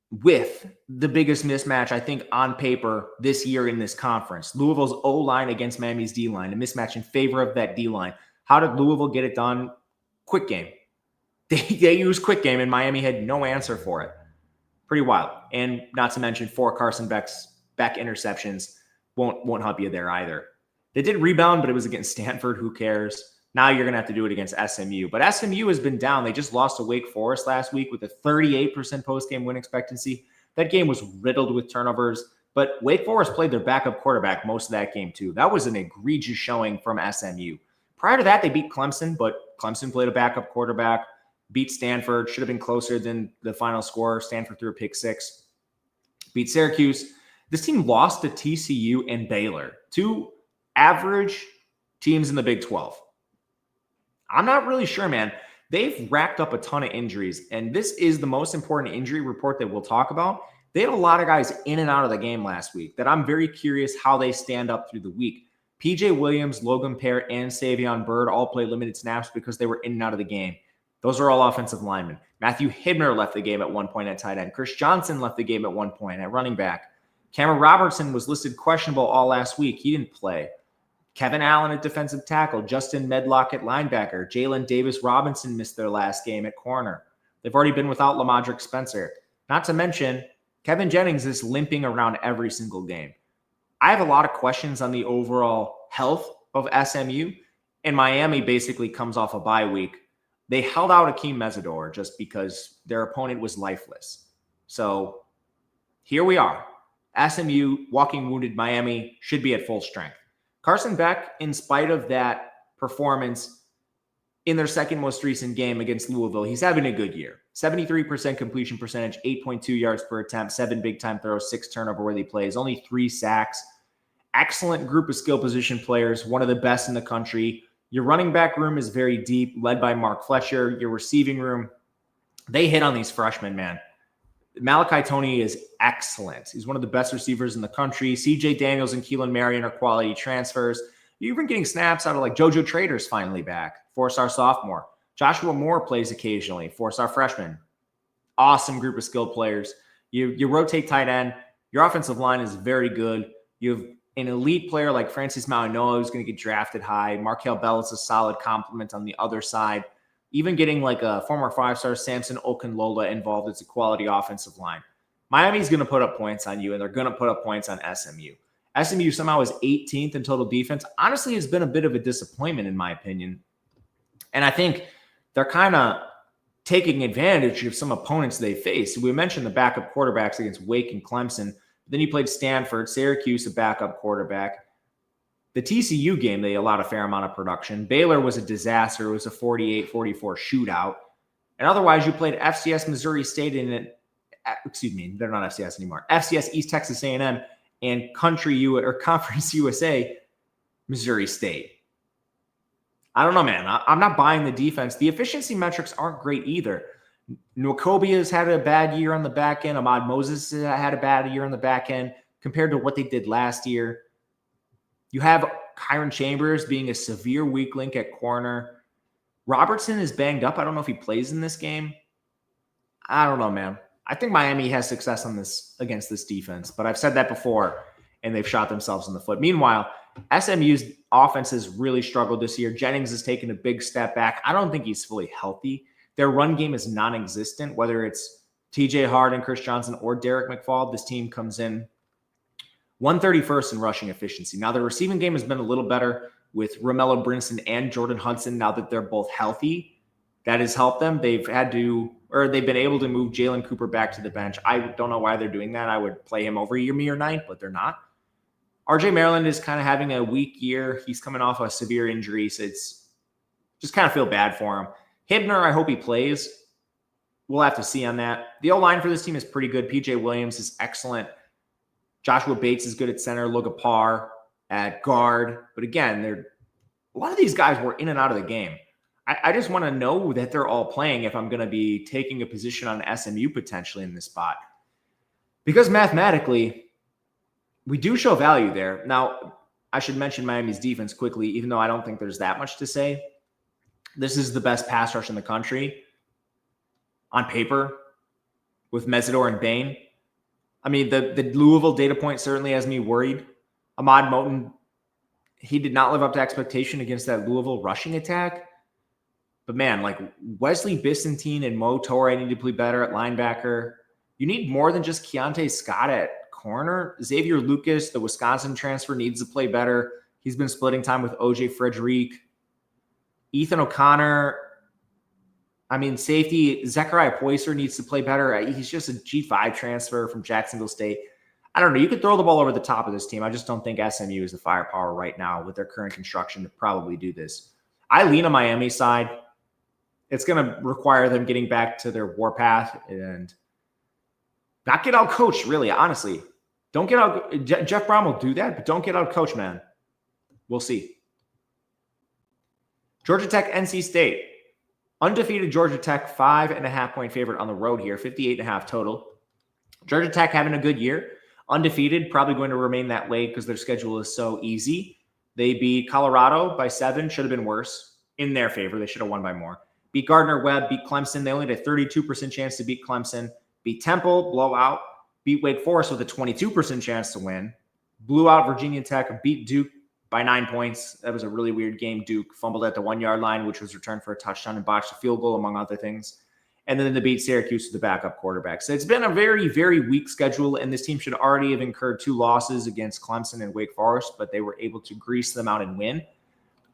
[SPEAKER 1] with the biggest mismatch, I think, on paper this year in this conference. Louisville's O-line against Miami's D-line, a mismatch in favor of that D-line. How did Louisville get it done? Quick game. They used quick game, and Miami had no answer for it. Pretty wild. And not to mention 4 Carson Beck interceptions won't help you there either. They did rebound, but it was against Stanford. Who cares? Now you're going to have to do it against SMU. But SMU has been down. They just lost to Wake Forest last week with a 38% post-game win expectancy. That game was riddled with turnovers. But Wake Forest played their backup quarterback most of that game too. That was an egregious showing from SMU. Prior to that, they beat Clemson, but Clemson played a backup quarterback, beat Stanford, should have been closer than the final score. Stanford threw a pick six, beat Syracuse. This team lost to TCU and Baylor, two average teams in the Big 12. I'm not really sure, man. They've racked up a ton of injuries, and this is the most important injury report that we'll talk about. They had a lot of guys in and out of the game last week that I'm very curious how they stand up through the week. PJ Williams, Logan Pear, and Savion Byrd all played limited snaps because they were in and out of the game. Those are all offensive linemen. Matthew Hibner left the game at one point at tight end. Chris Johnson left the game at one point at running back. Cameron Robertson was listed questionable all last week. He didn't play. Kevin Allen at defensive tackle. Justin Medlock at linebacker. Jalen Davis-Robinson missed their last game at corner. They've already been without Lamadrick Spencer. Not to mention, Kevin Jennings is limping around every single game. I have a lot of questions on the overall health of SMU, and Miami basically comes off a bye week. They held out Akeem Mesidor just because their opponent was lifeless. So here we are. SMU, walking wounded. Miami should be at full strength. Carson Beck, in spite of that performance in their second most recent game against Louisville, he's having a good year. 73% completion percentage, 8.2 yards per attempt, 7 big-time throws, 6 turnover-worthy plays, only 3 sacks. Excellent group of skill position players, one of the best in the country. Your running back room is very deep, led by Mark Fletcher. Your receiving room, they hit on these freshmen, man. Malachi Toney is excellent. He's one of the best receivers in the country. CJ Daniels and Keelan Marion are quality transfers. You're even getting snaps out of like JoJo Trader's finally back, 4-star sophomore. Joshua Moore plays occasionally, 4-star freshman. Awesome group of skilled players. You rotate tight end. Your offensive line is very good. You have an elite player like Francis Mauigoa who's going to get drafted high. Markel Bell is a solid complement on the other side. Even getting like a former 5-star Samson Okunlola involved, it's a quality offensive line. Miami's going to put up points on you, and they're going to put up points on SMU. SMU somehow is 18th in total defense. Honestly, has been a bit of a disappointment in my opinion. And I think they're kind of taking advantage of some opponents they face. We mentioned the backup quarterbacks against Wake and Clemson. Then you played Stanford, Syracuse, a backup quarterback. The TCU game, they allowed a fair amount of production. Baylor was a disaster. It was a 48-44 shootout. And otherwise, you played FCS Missouri State they're not FCS anymore. FCS East Texas A&M and Conference USA Missouri State. I don't know, man. I'm not buying the defense. The efficiency metrics aren't great either. Nwakobia's had a bad year on the back end. Ahmad Moses had a bad year on the back end compared to what they did last year. You have Kyron Chambers being a severe weak link at corner. Robertson is banged up. I don't know if he plays in this game. I don't know, man. I think Miami has success on this against this defense, but I've said that before, and they've shot themselves in the foot. Meanwhile, SMU's offense has really struggled this year. Jennings has taken a big step back. I don't think he's fully healthy. Their run game is non-existent, whether it's TJ Harden, Chris Johnson, or Derek McFall. This team comes in 131st in rushing efficiency. Now, the receiving game has been a little better with Romello Brinson and Jordan Hudson now that they're both healthy. That has helped them. They've been able to move Jalen Cooper back to the bench. I don't know why they're doing that. I would play him over Yamir Knight, but they're not. RJ Maryland is kind of having a weak year. He's coming off a severe injury, so it's just kind of feel bad for him. Hibner, I hope he plays. We'll have to see on that. The O-line for this team is pretty good. PJ Williams is excellent. Joshua Bates is good at center. Logapar at guard. But again, a lot of these guys were in and out of the game. I just want to know that they're all playing if I'm going to be taking a position on SMU potentially in this spot. Because mathematically, we do show value there. Now, I should mention Miami's defense quickly, even though I don't think there's that much to say. This is the best pass rush in the country on paper with Mesidor and Bain. I mean, the Louisville data point certainly has me worried. Ahmad Moten, he did not live up to expectation against that Louisville rushing attack. But man, like Wesley Bissentine and Mo Torre need to play better at linebacker. You need more than just Keontae Scott at corner. Xavier Lucas, the Wisconsin transfer, needs to play better. He's been splitting time with OJ Frederick. Ethan O'Connor, safety, Zechariah Poyser needs to play better. He's just a G5 transfer from Jacksonville State. I don't know. You could throw the ball over the top of this team. I just don't think SMU is the firepower right now with their current construction to probably do this. I lean on Miami's side. It's going to require them getting back to their warpath and not get out coached, really, honestly. Don't get out. Jeff Brown will do that, but don't get out coached, man. We'll see. Georgia Tech, NC State. Undefeated Georgia Tech, 5.5-point favorite on the road here, 58.5 total. Georgia Tech having a good year. Undefeated, probably going to remain that way because their schedule is so easy. They beat Colorado by 7, should have been worse. In their favor, they should have won by more. Beat Gardner-Webb, beat Clemson. They only had a 32% chance to beat Clemson. Beat Temple, blowout. Beat Wake Forest with a 22% chance to win. Blew out Virginia Tech, beat Duke by 9 points. That was a really weird game. Duke fumbled at the 1-yard line, which was returned for a touchdown and botched a field goal, among other things. And then they beat Syracuse with the backup quarterback. So it's been a very, very weak schedule, and this team should already have incurred 2 losses against Clemson and Wake Forest, but they were able to grease them out and win.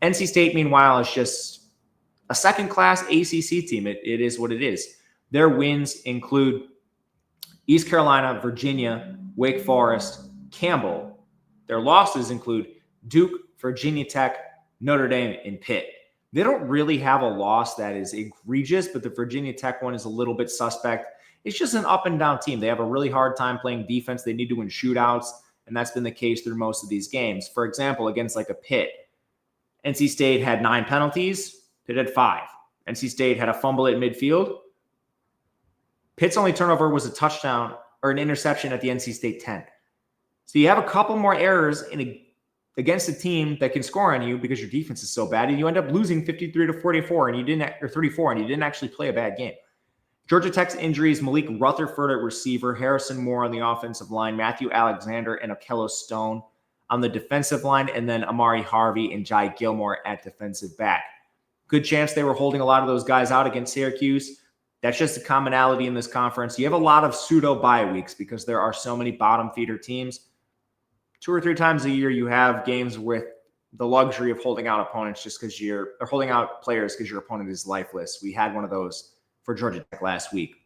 [SPEAKER 1] NC State, meanwhile, is just a second-class ACC team. It is what it is. Their wins include East Carolina, Virginia, Wake Forest, Campbell. Their losses include Duke, Virginia Tech, Notre Dame, and Pitt. They don't really have a loss that is egregious, but the Virginia Tech one is a little bit suspect. It's just an up and down team. They have a really hard time playing defense. They need to win shootouts, and that's been the case through most of these games. For example, against like a Pitt, NC State had 9 penalties. Pitt had 5. NC State had a fumble at midfield. Pitt's only turnover was a touchdown or an interception at the NC State 10. So you have a couple more errors against a team that can score on you because your defense is so bad, and you end up losing 53-44 and you didn't, or 34, and you didn't actually play a bad game. Georgia Tech's injuries: Malik Rutherford at receiver, Harrison Moore on the offensive line, Matthew Alexander and Okello Stone on the defensive line, and then Amari Harvey and Jai Gilmore at defensive back. Good chance they were holding a lot of those guys out against Syracuse. That's just a commonality in this conference. You have a lot of pseudo bye weeks because there are so many bottom feeder teams. 2 or 3 times a year, you have games with the luxury of holding out opponents just because or holding out players because your opponent is lifeless. We had one of those for Georgia Tech last week.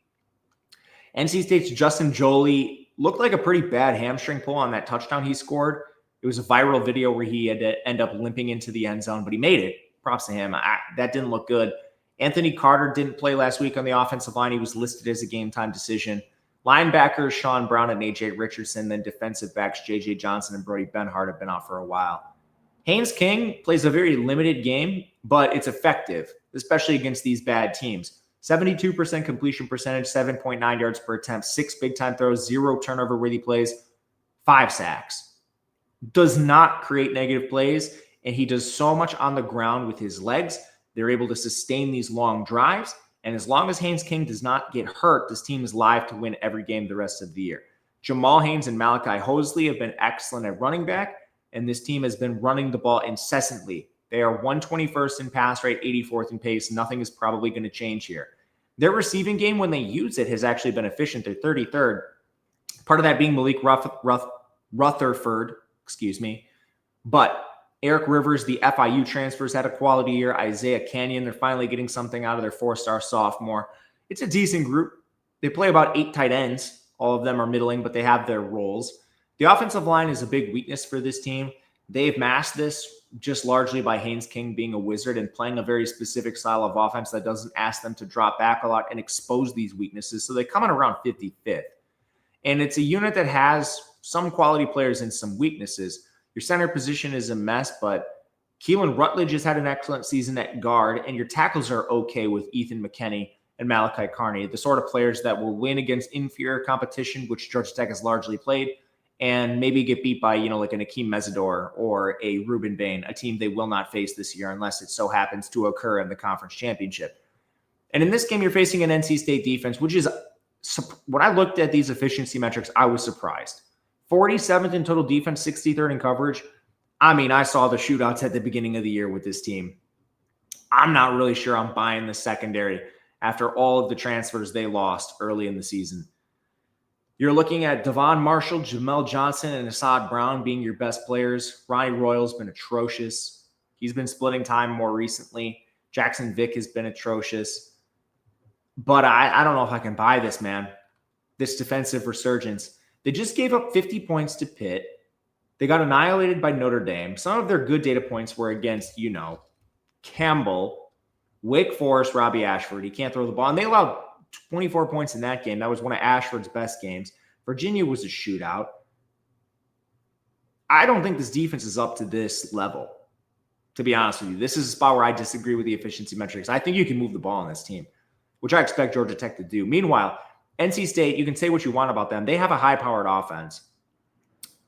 [SPEAKER 1] NC State's Justin Joly looked like a pretty bad hamstring pull on that touchdown he scored. It was a viral video where he had to end up limping into the end zone, but he made it. Props to him. That didn't look good. Anthony Carter didn't play last week on the offensive line. He was listed as a game-time decision. Linebackers Sean Brown and A.J. Richardson, then defensive backs J.J. Johnson and Brody Benhart have been out for a while. Haynes King plays a very limited game, but it's effective, especially against these bad teams. 72% completion percentage, 7.9 yards per attempt, 6 big-time throws, 0 turnover-worthy plays, 5 sacks. Does not create negative plays, and he does so much on the ground with his legs. They're able to sustain these long drives. And as long as Haynes King does not get hurt, this team is live to win every game the rest of the year. Jamal Haynes and Malachi Hosley have been excellent at running back, and this team has been running the ball incessantly. They are 121st in pass rate, 84th in pace. Nothing is probably going to change here. Their receiving game, when they use it, has actually been efficient. They're 33rd. Part of that being Malik Rutherford, But Eric Rivers, the FIU transfers, had a quality year. Isaiah Canyon, they're finally getting something out of their 4-star sophomore. It's a decent group. They play about 8 tight ends. All of them are middling, but they have their roles. The offensive line is a big weakness for this team. They've masked this just largely by Haynes King being a wizard and playing a very specific style of offense that doesn't ask them to drop back a lot and expose these weaknesses. So they come in around 55th. And it's a unit that has some quality players and some weaknesses. Your center position is a mess, but Keelan Rutledge has had an excellent season at guard, and your tackles are okay with Ethan McKinney and Malachi Carney, the sort of players that will win against inferior competition, which Georgia Tech has largely played, and maybe get beat by, like an Akeem Mesidor or a Ruben Bain, a team they will not face this year unless it so happens to occur in the conference championship. And in this game, you're facing an NC State defense, which is, when I looked at these efficiency metrics, I was surprised. 47th in total defense, 63rd in coverage. I saw the shootouts at the beginning of the year with this team. I'm not really sure I'm buying the secondary after all of the transfers they lost early in the season. You're looking at Devon Marshall, Jamel Johnson, and Assad Brown being your best players. Ronnie Royal's been atrocious. He's been splitting time more recently. Jackson Vick has been atrocious. But I don't know if I can buy this, man. This defensive resurgence. They just gave up 50 points to Pitt. They got annihilated by Notre Dame. Some of their good data points were against, Campbell, Wake Forest, Robbie Ashford. He can't throw the ball. And they allowed 24 points in that game. That was one of Ashford's best games. Virginia was a shootout. I don't think this defense is up to this level, to be honest with you. This is a spot where I disagree with the efficiency metrics. I think you can move the ball on this team, which I expect Georgia Tech to do. Meanwhile, NC State, you can say what you want about them. They have a high-powered offense.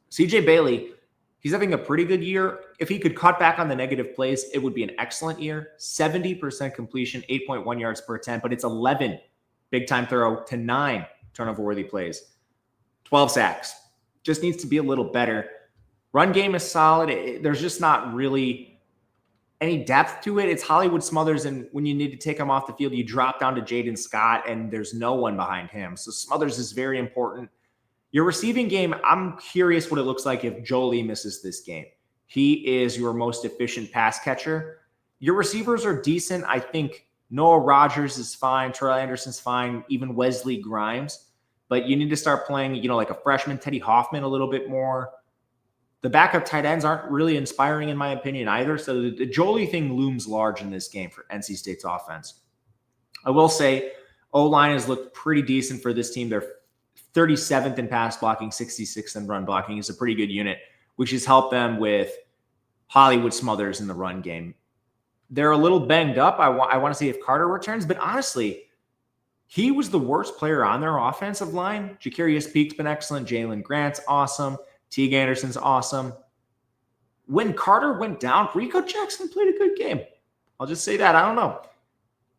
[SPEAKER 1] CJ Bailey, he's having a pretty good year. If he could cut back on the negative plays, it would be an excellent year. 70% completion, 8.1 yards per attempt, but it's 11 big-time throw to 9 turnover-worthy plays. 12 sacks. Just needs to be a little better. Run game is solid. There's just not really any depth to it. It's Hollywood Smothers, and when you need to take him off the field, you drop down to Jaden Scott, and there's no one behind him. So Smothers is very important. Your receiving game, I'm curious what it looks like if Jolie misses this game. He is your most efficient pass catcher. Your receivers are decent. I think Noah Rogers is fine. Terrell Anderson's fine. Even Wesley Grimes. But you need to start playing, like a freshman Teddy Hoffman a little bit more. The backup tight ends aren't really inspiring in my opinion either. So the Jolie thing looms large in this game for NC State's offense. I will say O-line has looked pretty decent for this team. They're 37th in pass blocking, 66th in run blocking. It's a pretty good unit, which has helped them with Hollywood Smothers in the run game. They're a little banged up. I want to see if Carter returns, but honestly, he was the worst player on their offensive line. Ja'Carius Peake's been excellent. Jalen Grant's awesome. Teague Anderson's awesome. When Carter went down, Rico Jackson played a good game. I'll just say that. I don't know.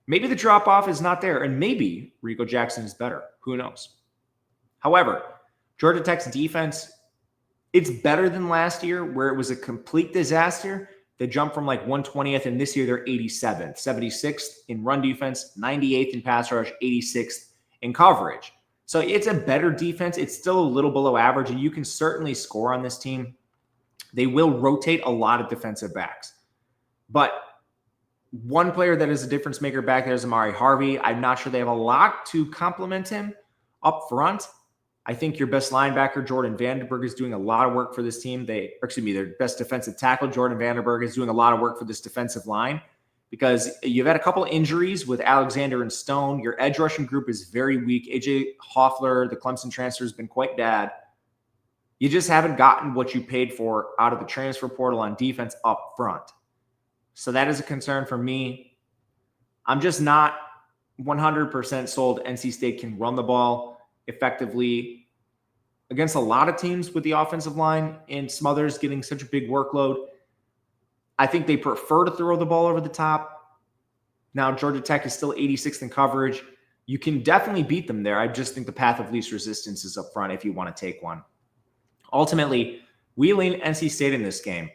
[SPEAKER 1] Maybe the drop-off is not there, and maybe Rico Jackson is better. Who knows? However, Georgia Tech's defense, it's better than last year where it was a complete disaster. They jumped from like 120th, and this year they're 87th, 76th in run defense, 98th in pass rush, 86th in coverage. So it's a better defense. It's still a little below average, and you can certainly score on this team. They will rotate a lot of defensive backs. But one player that is a difference maker back there is Amari Harvey. I'm not sure they have a lot to complement him up front. I think your best linebacker, Jordan Vandenberg, is doing a lot of work for this team. Their best defensive tackle, Jordan Vandenberg, is doing a lot of work for this defensive line because you've had a couple injuries with Alexander and Stone. Your edge rushing group is very weak. AJ Hoffler, the Clemson transfer, has been quite bad. You just haven't gotten what you paid for out of the transfer portal on defense up front. So that is a concern for me. I'm just not 100% sold NC State can run the ball effectively against a lot of teams with the offensive line, and Smothers getting such a big workload. I think they prefer to throw the ball over the top. Now, Georgia Tech is still 86th in coverage. You can definitely beat them there. I just think the path of least resistance is up front if you want to take one. Ultimately, we lean NC State in this game,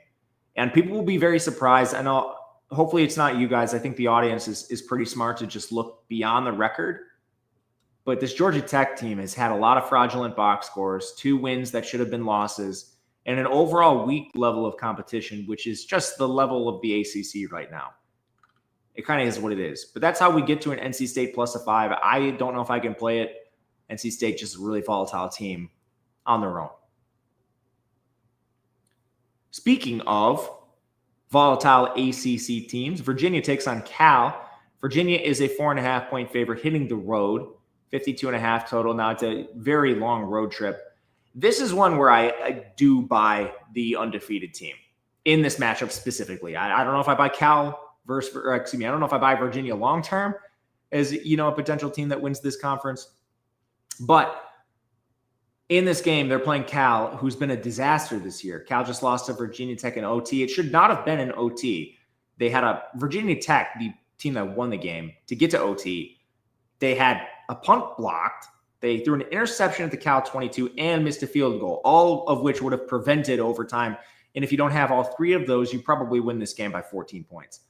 [SPEAKER 1] and people will be very surprised. I know, hopefully it's not you guys. I think the audience is pretty smart to just look beyond the record. But this Georgia Tech team has had a lot of fraudulent box scores, 2 wins that should have been losses, and an overall weak level of competition, which is just the level of the ACC right now. It kind of is what it is. But that's how we get to an NC State plus a 5. I don't know if I can play it. NC State just a really volatile team on their own. Speaking of volatile ACC teams, Virginia takes on Cal. Virginia is a 4.5-point favorite hitting the road. 52.5 total. Now it's a very long road trip. This is one where I do buy the undefeated team in this matchup specifically. I don't know if I buy Cal I don't know if I buy Virginia long-term as, a potential team that wins this conference. But in this game, they're playing Cal, who's been a disaster this year. Cal just lost to Virginia Tech in OT. It should not have been an OT. They had Virginia Tech, the team that won the game, to get to OT. They had a punt blocked. They threw an interception at the Cal 22 and missed a field goal, all of which would have prevented overtime. And if you don't have all 3 of those, you probably win this game by 14 points.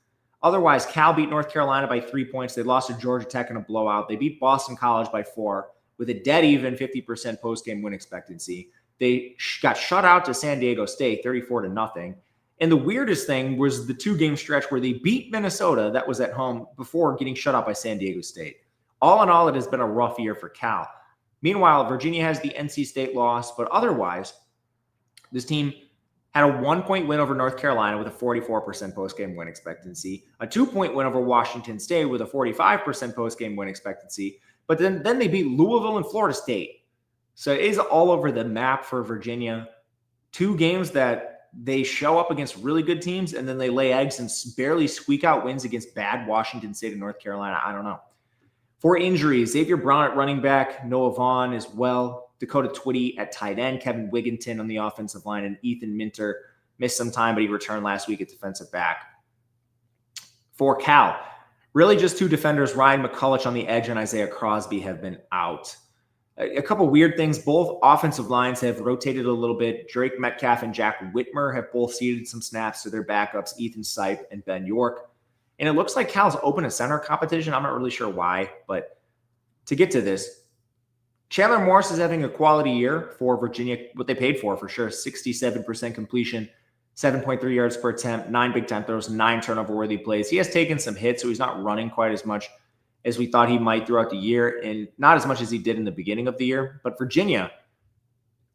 [SPEAKER 1] Otherwise, Cal beat North Carolina by 3 points. They lost to Georgia Tech in a blowout. They beat Boston College by 4 with a dead even 50% post-game win expectancy. They got shut out to San Diego State 34-0. And the weirdest thing was the 2-game stretch where they beat Minnesota, that was at home, before getting shut out by San Diego State. All in all, it has been a rough year for Cal. Meanwhile, Virginia has the NC State loss, but otherwise, this team had a 1-point win over North Carolina with a 44% post-game win expectancy, a 2-point win over Washington State with a 45% post-game win expectancy, but then they beat Louisville and Florida State. So it is all over the map for Virginia. 2 games that they show up against really good teams and then they lay eggs and barely squeak out wins against bad Washington State and North Carolina. I don't know. For injuries, Xavier Brown at running back, Noah Vaughn as well, Dakota Twitty at tight end, Kevin Wigginton on the offensive line, and Ethan Minter missed some time, but he returned last week at defensive back. For Cal, really just 2 defenders, Ryan McCulloch on the edge and Isaiah Crosby have been out. A couple weird things. Both offensive lines have rotated a little bit. Drake Metcalf and Jack Whitmer have both ceded some snaps to their backups, Ethan Sipe and Ben York. And it looks like Cal's open a center competition. I'm not really sure why, but to get to this, Chandler Morris is having a quality year for Virginia, what they paid for sure. 67% completion, 7.3 yards per attempt, 9 big-time throws, 9 turnover-worthy plays. He has taken some hits, so he's not running quite as much as we thought he might throughout the year, and not as much as he did in the beginning of the year. But Virginia,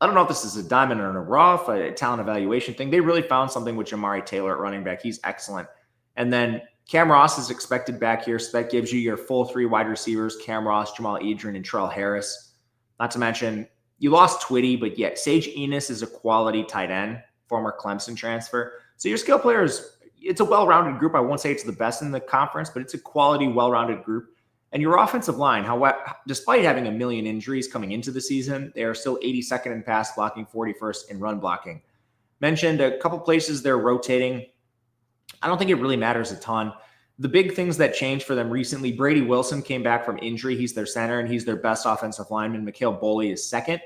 [SPEAKER 1] I don't know if this is a diamond in a rough, a talent evaluation thing. They really found something with Jamari Taylor at running back. He's excellent. And then Cam Ross is expected back here. So that gives you your full 3 wide receivers, Cam Ross, Jamal Adrian, and Terrell Harris. Not to mention, you lost Twitty, but yet Sage Enos is a quality tight end, former Clemson transfer. So your skill players, it's a well-rounded group. I won't say it's the best in the conference, but it's a quality, well-rounded group. And your offensive line, however, despite having a million injuries coming into the season, they are still 82nd in pass blocking, 41st in run blocking. Mentioned a couple places they're rotating. I don't think it really matters a ton. The big things that changed for them recently, Brady Wilson came back from injury. He's their center, and he's their best offensive lineman. Mikhail Boley is second.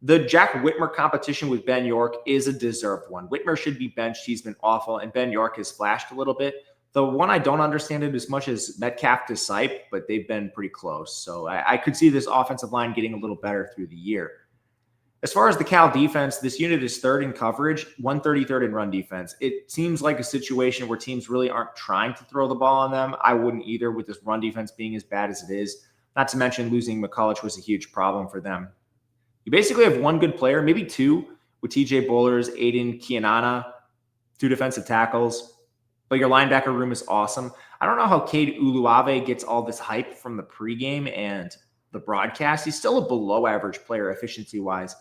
[SPEAKER 1] The Jack Whitmer competition with Ben York is a deserved one. Whitmer should be benched. He's been awful, and Ben York has flashed a little bit. The one I don't understand it as much as Metcalf to Sipe, but they've been pretty close. So I could see this offensive line getting a little better through the year. As far as the Cal defense, this unit is 3rd in coverage, 133rd in run defense. It seems like a situation where teams really aren't trying to throw the ball on them. I wouldn't either, with this run defense being as bad as it is. Not to mention losing McCulloch was a huge problem for them. You basically have 1 good player, maybe 2, with TJ Bowlers, Aiden Kianana, 2 defensive tackles. But your linebacker room is awesome. I don't know how Cade Uluave gets all this hype from the pregame and the broadcast. He's still a below-average player efficiency-wise.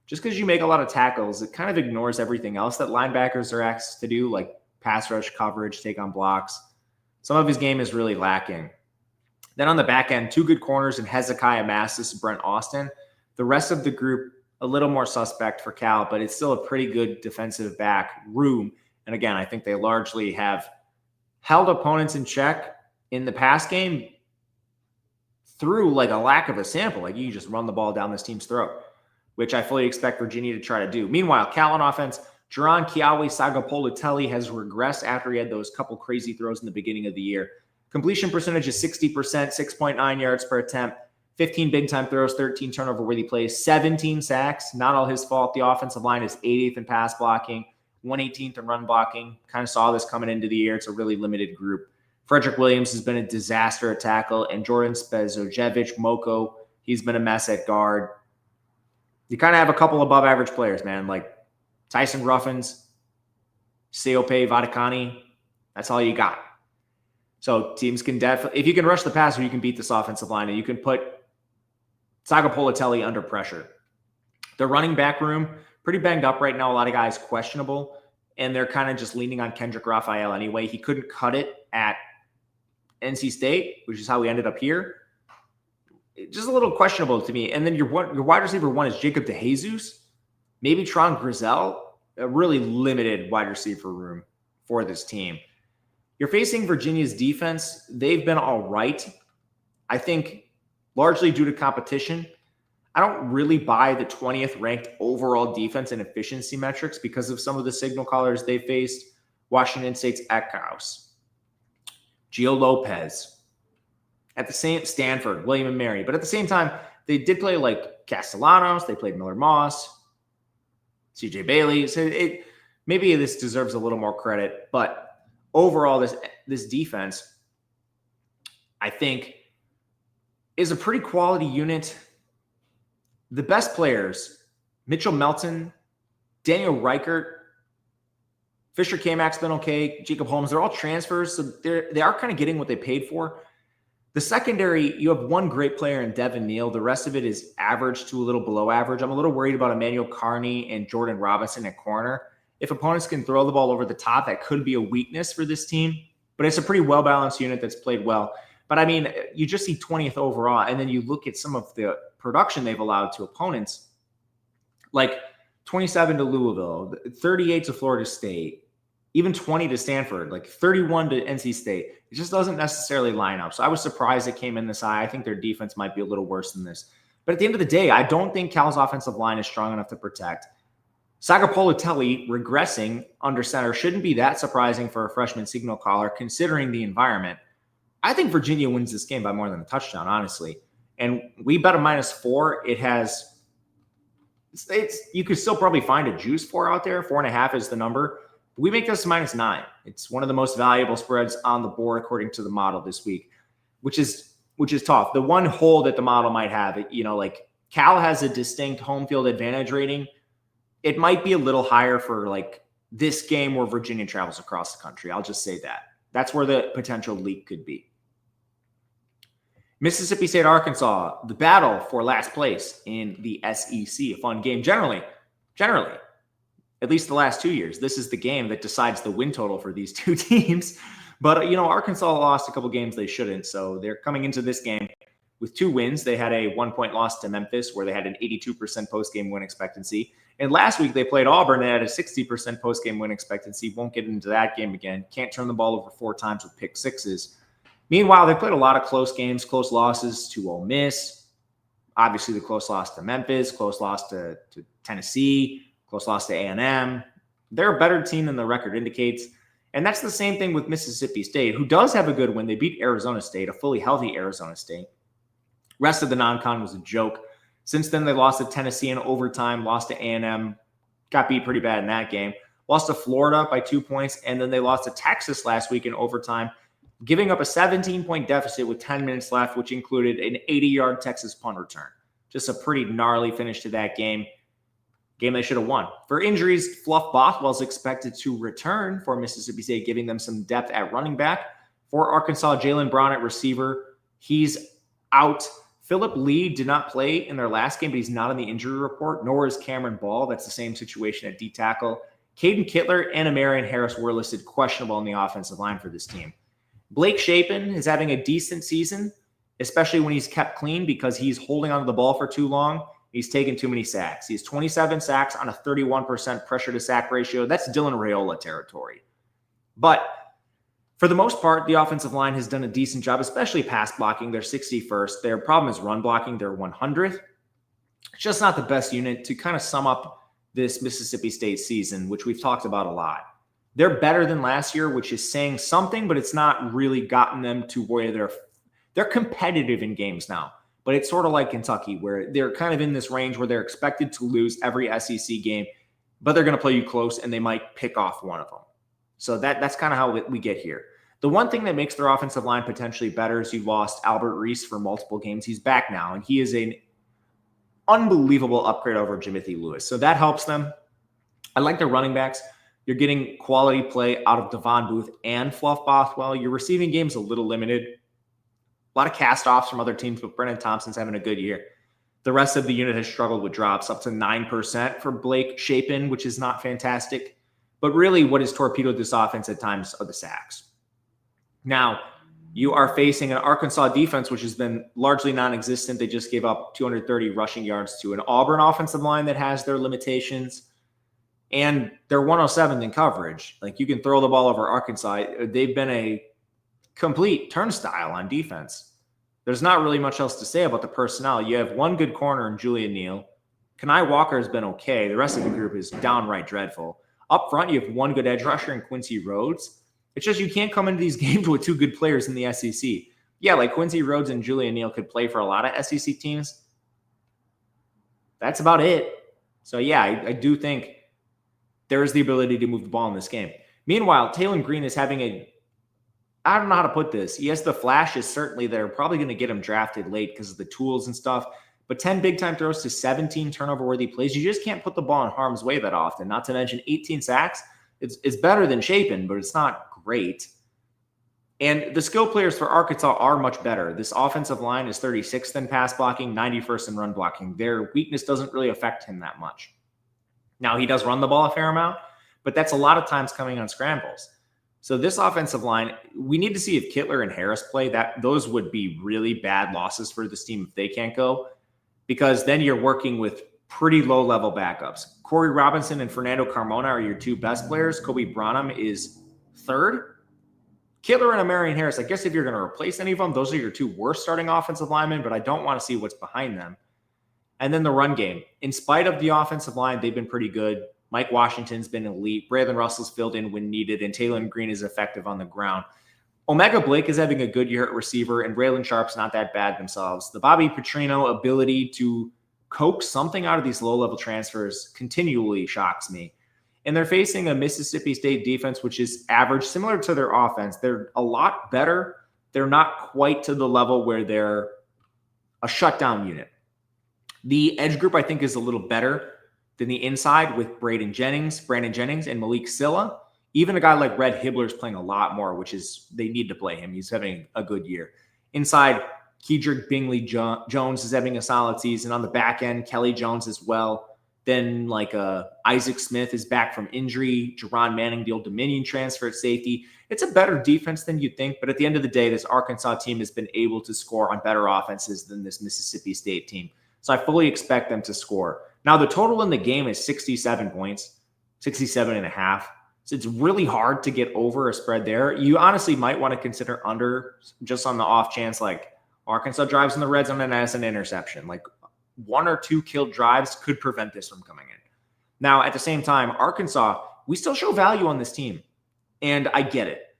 [SPEAKER 1] Just because you make a lot of tackles, it kind of ignores everything else that linebackers are asked to do, like pass rush coverage, take on blocks. Some of his game is really lacking. Then on the back end, 2 good corners in Hezekiah Massis and Brent Austin. The rest of the group, a little more suspect for Cal, but it's still a pretty good defensive back room. And again, I think they largely have held opponents in check in the pass game through like a lack of a sample. Like you just run the ball down this team's throat, which I fully expect Virginia to try to do. Meanwhile, Cal on offense, Jaron Kiawe Sagapolitelli has regressed after he had those couple crazy throws in the beginning of the year. Completion percentage is 60%, 6.9 yards per attempt, 15 big-time throws, 13 turnover-worthy plays, 17 sacks. Not all his fault. The offensive line is 80th in pass blocking, 118th in run blocking. Kind of saw this coming into the year. It's a really limited group. Frederick Williams has been a disaster at tackle, and Jordan Spezojevich Moko, he's been a mess at guard. You kind of have a couple above-average players, man, like Tyson Ruffins, Seope Vadakani. That's all you got. So teams can definitely, if you can rush the passer, you can beat this offensive line, and you can put Sagapolitelli under pressure. The running back room, pretty banged up right now. A lot of guys questionable, and they're kind of just leaning on Kendrick Raphael anyway. He couldn't cut it at NC State, which is how we ended up here. Just a little questionable to me. And then your wide receiver 1 is Jacob DeJesus, maybe Tron Grizel, a really limited wide receiver room for this team. You're facing Virginia's defense. They've been all right. I think largely due to competition. I don't really buy the 20th ranked overall defense and efficiency metrics because of some of the signal callers they faced. Washington State's Eckhouse, Gio Lopez, at the same Stanford, William and Mary. But at the same time, they did play like Castellanos. They played Miller Moss, CJ Bailey. So maybe this deserves a little more credit. But overall, this defense, I think, is a pretty quality unit. The best players, Mitchell Melton, Daniel Reichert, Fisher K-Mac's been okay. Jacob Holmes, they're all transfers, so they are kind of getting what they paid for. The secondary, you have one great player in Devin Neal. The rest of it is average to a little below average. I'm a little worried about Emmanuel Carney and Jordan Robinson at corner. If opponents can throw the ball over the top, that could be a weakness for this team. But it's a pretty well-balanced unit that's played well. But, I mean, you just see 20th overall, and then you look at some of the production they've allowed to opponents, like 27 to Louisville, 38 to Florida State, even 20 to Stanford, like 31 to NC State. It just doesn't necessarily line up. So I was surprised it came in this high. I think their defense might be a little worse than this. But at the end of the day, I don't think Cal's offensive line is strong enough to protect. Sagapolitelli regressing under center shouldn't be that surprising for a freshman signal caller, considering the environment. I think Virginia wins this game by more than a touchdown, honestly. And we bet a -4. It has – you could still probably find a juice for out there. 4.5 is the number. We make this -9. It's one of the most valuable spreads on the board according to the model this week, which is tough. The one hole that the model might have, like Cal has a distinct home field advantage rating. It might be a little higher for like this game where Virginia travels across the country. I'll just say that. That's where the potential leak could be. Mississippi State, Arkansas, the battle for last place in the SEC. A fun game. Generally, at least the last 2 years, this is the game that decides the win total for these two teams. But, Arkansas lost a couple games they shouldn't. So they're coming into this game with 2 wins. They had a 1-point loss to Memphis where they had an 82% post-game win expectancy. And last week they played Auburn and had a 60% post-game win expectancy. Won't get into that game again. Can't turn the ball over 4 times with pick sixes. Meanwhile, they played a lot of close games, close losses to Ole Miss. Obviously, the close loss to Memphis, close loss to Tennessee, close loss to A&M. They're a better team than the record indicates. And that's the same thing with Mississippi State, who does have a good win. They beat Arizona State, a fully healthy Arizona State. Rest of the non-con was a joke. Since then, they lost to Tennessee in overtime, lost to A&M, got beat pretty bad in that game, lost to Florida by 2 points, and then they lost to Texas last week in overtime, giving up a 17-point deficit with 10 minutes left, which included an 80-yard Texas punt return. Just a pretty gnarly finish to that game. Game they should have won. For injuries, Fluff Bothwell is expected to return for Mississippi State, giving them some depth at running back. For Arkansas, Jalen Brown at receiver, he's out. Phillip Lee did not play in their last game, but he's not on the injury report, nor is Cameron Ball. That's the same situation at D-tackle. Caden Kittler and Amarian Harris were listed questionable on the offensive line for this team. Blake Shapen is having a decent season, especially when he's kept clean because he's holding onto the ball for too long. He's taken too many sacks. He has 27 sacks on a 31% pressure to sack ratio. That's Dylan Raiola territory. But for the most part, the offensive line has done a decent job, especially pass blocking. They're 61st. Their problem is run blocking. They're 100th. It's just not the best unit to kind of sum up this Mississippi State season, which we've talked about a lot. They're better than last year, which is saying something, but it's not really gotten them to where they're competitive in games now. But it's sort of like Kentucky, where they're kind of in this range where they're expected to lose every SEC game, but they're going to play you close and they might pick off one of them. So that's kind of how we get here. The one thing that makes their offensive line potentially better is you lost Albert Reese for multiple games. He's back now, and he is an unbelievable upgrade over Jimothy Lewis. So that helps them. I like their running backs. You're getting quality play out of Devon Booth and Fluff Bothwell. Your receiving game's a little limited. A lot of cast-offs from other teams, but Brennan Thompson's having a good year. The rest of the unit has struggled with drops, up to 9% for Blake Shapen, which is not fantastic. But really what has torpedoed this offense at times are the sacks. Now, you are facing an Arkansas defense, which has been largely non-existent. They just gave up 230 rushing yards to an Auburn offensive line that has their limitations. And they're 107th in coverage. Like, you can throw the ball over Arkansas. They've been a complete turnstile on defense. There's not really much else to say about the personnel. You have one good corner in Julian Neal. Kanai Walker has been okay. The rest of the group is downright dreadful. Up front, you have one good edge rusher in Quincy Rhodes. It's just you can't come into these games with 2 good players in the SEC. Yeah, like Quincy Rhodes and Julian Neal could play for a lot of SEC teams. That's about it. So, yeah, I do think there is the ability to move the ball in this game. Meanwhile, Taylon Green is having I don't know how to put this. Yes, the flash is certainly there. Probably going to get him drafted late because of the tools and stuff. But 10 big-time throws to 17 turnover-worthy plays. You just can't put the ball in harm's way that often. Not to mention 18 sacks. It's better than Chapin, but it's not great. And the skill players for Arkansas are much better. This offensive line is 36th in pass blocking, 91st in run blocking. Their weakness doesn't really affect him that much. Now, he does run the ball a fair amount, but that's a lot of times coming on scrambles. So this offensive line, we need to see if Kittler and Harris play. Those would be really bad losses for this team if they can't go, because then you're working with pretty low-level backups. Corey Robinson and Fernando Carmona are your two best players. Kobe Branham is third. Kittler and Amarian Harris, I guess if you're going to replace any of them, those are your two worst starting offensive linemen, but I don't want to see what's behind them. And then the run game. In spite of the offensive line, they've been pretty good. Mike Washington's been elite. Braylon Russell's filled in when needed, and Taylor Green is effective on the ground. Omega Blake is having a good year at receiver, and Braylon Sharp's not that bad themselves. The Bobby Petrino ability to coax something out of these low-level transfers continually shocks me. And they're facing a Mississippi State defense, which is average, similar to their offense. They're a lot better. They're not quite to the level where they're a shutdown unit. The edge group, I think, is a little better than the inside with Brandon Jennings, and Malik Silla. Even a guy like Red Hibbler is playing a lot more, which is they need to play him. He's having a good year. Inside, Kedrick Bingley Jones is having a solid season. On the back end, Kelly Jones as well. Then Isaac Smith is back from injury. Jerron Manning, the Old Dominion transfer at safety. It's a better defense than you'd think, but at the end of the day, this Arkansas team has been able to score on better offenses than this Mississippi State team. So I fully expect them to score. Now, the total in the game is 67 points, 67 and a half. So it's really hard to get over a spread there. You honestly might want to consider under just on the off chance, Arkansas drives in the red zone and has an interception. One or two killed drives could prevent this from coming in. Now, at the same time, Arkansas, we still show value on this team. And I get it.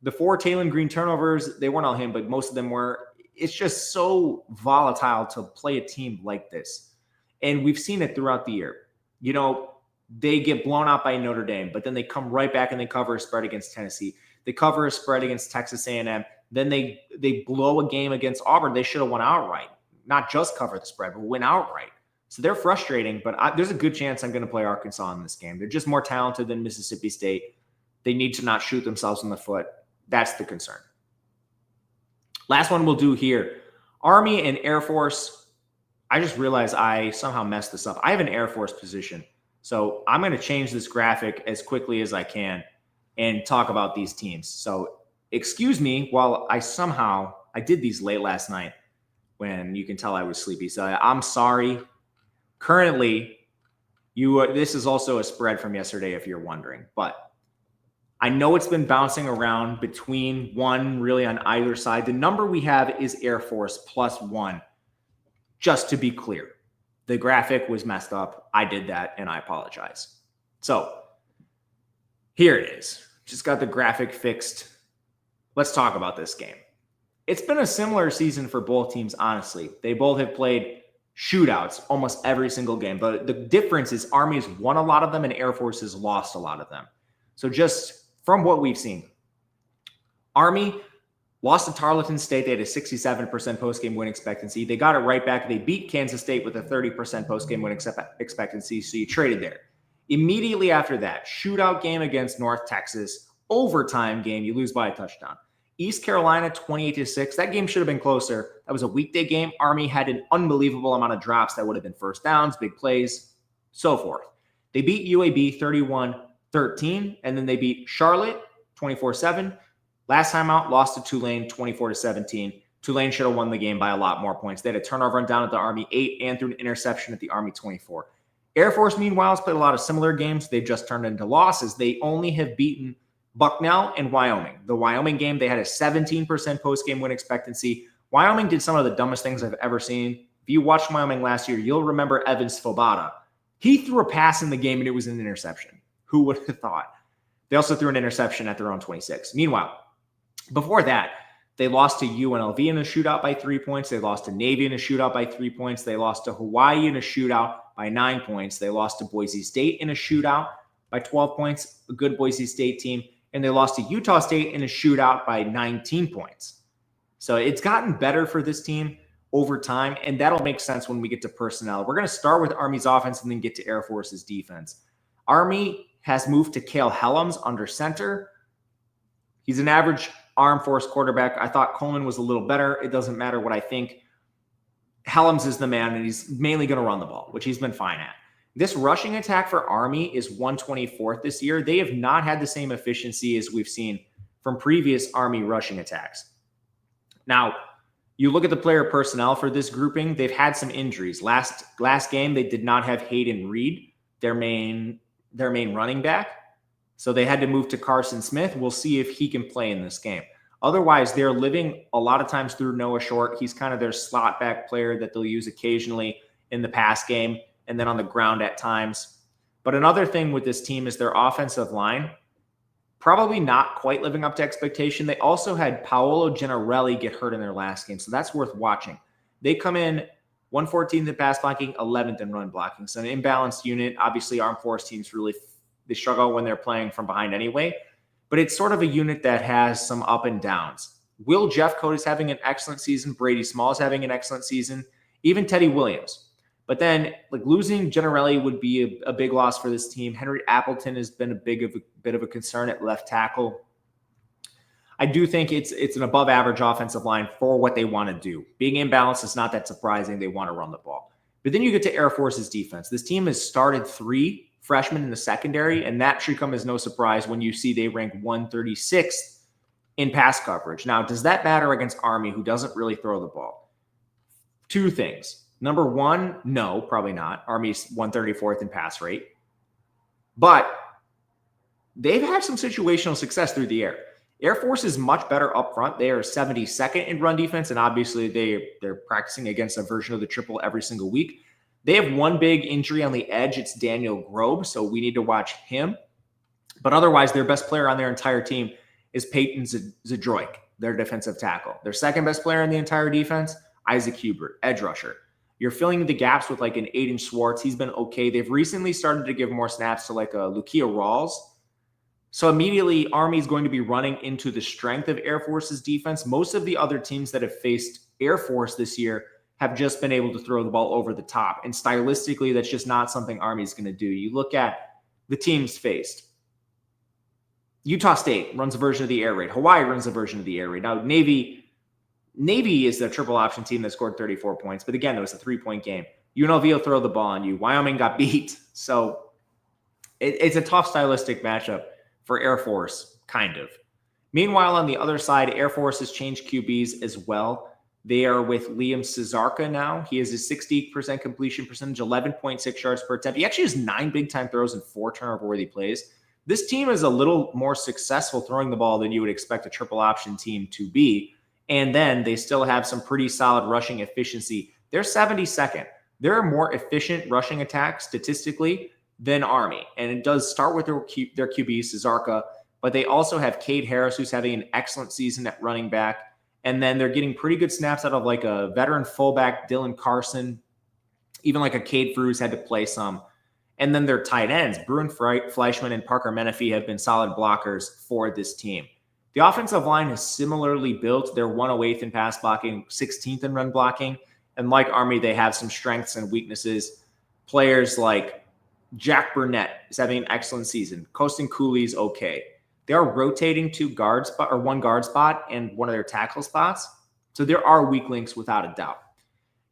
[SPEAKER 1] The 4 Taylor Green turnovers, they weren't all him, but most of them were. It's just so volatile to play a team like this. And we've seen it throughout the year. They get blown out by Notre Dame, but then they come right back and they cover a spread against Tennessee. They cover a spread against Texas A&M. Then they blow a game against Auburn. They should have won outright. Not just cover the spread, but win outright. So they're frustrating, but there's a good chance I'm going to play Arkansas in this game. They're just more talented than Mississippi State. They need to not shoot themselves in the foot. That's the concern. Last one we'll do here. Army and Air Force. I just realized I somehow messed this up. I have an Air Force position. So I'm going to change this graphic as quickly as I can and talk about these teams. So excuse me while I did these late last night when you can tell I was sleepy. So I'm sorry. Currently, this is also a spread from yesterday if you're wondering. But I know it's been bouncing around between one really on either side. The number we have is Air Force +1. Just to be clear, the graphic was messed up. I did that, and I apologize. So here it is. Just got the graphic fixed. Let's talk about this game. It's been a similar season for both teams, honestly. They both have played shootouts almost every single game. But the difference is Army has won a lot of them and Air Force has lost a lot of them. So just from what we've seen, Army lost to Tarleton State. They had a 67% postgame win expectancy. They got it right back. They beat Kansas State with a 30% postgame win expectancy, so you traded there. Immediately after that, shootout game against North Texas, overtime game, you lose by a touchdown. East Carolina, 28-6. That game should have been closer. That was a weekday game. Army had an unbelievable amount of drops that would have been first downs, big plays, so forth. They beat UAB 31-13, and then they beat Charlotte 24-7. Last time out, lost to Tulane 24-17. Tulane should have won the game by a lot more points. They had a turnover and down at the Army 8 and threw an interception at the Army 24. Air Force, meanwhile, has played a lot of similar games. They've just turned into losses. They only have beaten Bucknell and Wyoming. The Wyoming game, they had a 17% post-game win expectancy. Wyoming did some of the dumbest things I've ever seen. If you watched Wyoming last year, you'll remember Evan Svoboda. He threw a pass in the game, and it was an interception. Who would have thought? They also threw an interception at their own 26. Meanwhile, before that, they lost to UNLV in a shootout by 3 points. They lost to Navy in a shootout by 3 points. They lost to Hawaii in a shootout by 9 points. They lost to Boise State in a shootout by 12 points, a good Boise State team. And they lost to Utah State in a shootout by 19 points. So it's gotten better for this team over time, and that'll make sense when we get to personnel. We're going to start with Army's offense and then get to Air Force's defense. Army has moved to Cale Helms under center. He's an average Armed Force quarterback. I thought Coleman was a little better. It doesn't matter what I think. Helms is the man, and he's mainly going to run the ball, which he's been fine at. This rushing attack for Army is 124th this year. They have not had the same efficiency as we've seen from previous Army rushing attacks. Now, you look at the player personnel for this grouping, they've had some injuries. Last game, they did not have Hayden Reed, their main running back. So they had to move to Carson Smith. We'll see if he can play in this game. Otherwise, they're living a lot of times through Noah Short. He's kind of their slot back player that they'll use occasionally in the pass game and then on the ground at times. But another thing with this team is their offensive line probably not quite living up to expectation. They also had Paolo Gennarelli get hurt in their last game, so that's worth watching. They come in 114th in pass blocking, 11th in run blocking. So an imbalanced unit. Obviously, Armed Force teams they struggle when they're playing from behind anyway. But it's sort of a unit that has some up and downs. Will Jeffcoat is having an excellent season. Brady Small is having an excellent season. Even Teddy Williams. But then, losing Gennarelli would be a big loss for this team. Henry Appleton has been a bit of a concern at left tackle. I do think it's an above average offensive line for what they want to do. Being imbalanced is not that surprising. They want to run the ball. But then you get to Air Force's defense. This team has started 3 freshmen in the secondary, and that should come as no surprise when you see they rank 136th in pass coverage. Now, does that matter against Army, who doesn't really throw the ball? 2 things. Number 1, no, probably not. Army's 134th in pass rate. But they've had some situational success through the air. Air Force is much better up front. They are 72nd in run defense, and obviously they're practicing against a version of the triple every single week. They have one big injury on the edge. It's Daniel Grobe, so we need to watch him. But otherwise, their best player on their entire team is Peyton Zadroik, their defensive tackle. Their second best player in the entire defense, Isaac Hubert, edge rusher. You're filling the gaps with an Aiden Schwartz. He's been okay. They've recently started to give more snaps to a Lukia Rawls. So immediately, Army's going to be running into the strength of Air Force's defense. Most of the other teams that have faced Air Force this year have just been able to throw the ball over the top. And stylistically, that's just not something Army's going to do. You look at the teams faced. Utah State runs a version of the air raid. Hawaii runs a version of the air raid. Now, Navy is the triple option team that scored 34 points. But again, it was a 3-point game. UNLV will throw the ball on you. Wyoming got beat. So it's a tough stylistic matchup for Air Force, kind of. Meanwhile, on the other side, Air Force has changed QBs as well. They are with Liam Cesarka now. He has a 60% completion percentage, 11.6 yards per attempt. He actually has 9 big-time throws and 4 turnover-worthy plays. This team is a little more successful throwing the ball than you would expect a triple option team to be. And then they still have some pretty solid rushing efficiency. They're 72nd. They're a more efficient rushing attack statistically than Army. And it does start with their QB, Cesarka, but they also have Cade Harris, who's having an excellent season at running back. And then they're getting pretty good snaps out of a veteran fullback, Dylan Carson. Even a Cade Frews had to play some. And then their tight ends, Bruin Fleischman and Parker Menifee, have been solid blockers for this team. The offensive line is similarly built. They're 108th in pass blocking, 16th in run blocking. And like Army, they have some strengths and weaknesses. Players like Jack Burnett is having an excellent season. Kostin Cooley's okay. They are rotating 1 guard spot and one of their tackle spots. So there are weak links without a doubt.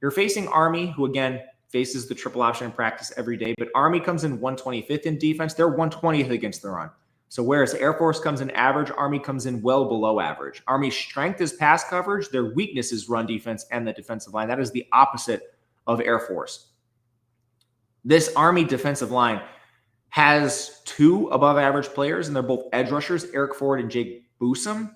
[SPEAKER 1] You're facing Army, who again faces the triple option in practice every day, but Army comes in 125th in defense. They're 120th against the run. So whereas Air Force comes in average, Army comes in well below average. Army's strength is pass coverage. Their weakness is run defense and the defensive line. That is the opposite of Air Force. This Army defensive line has 2 above average players, and they're both edge rushers, Eric Ford and Jake Boosum.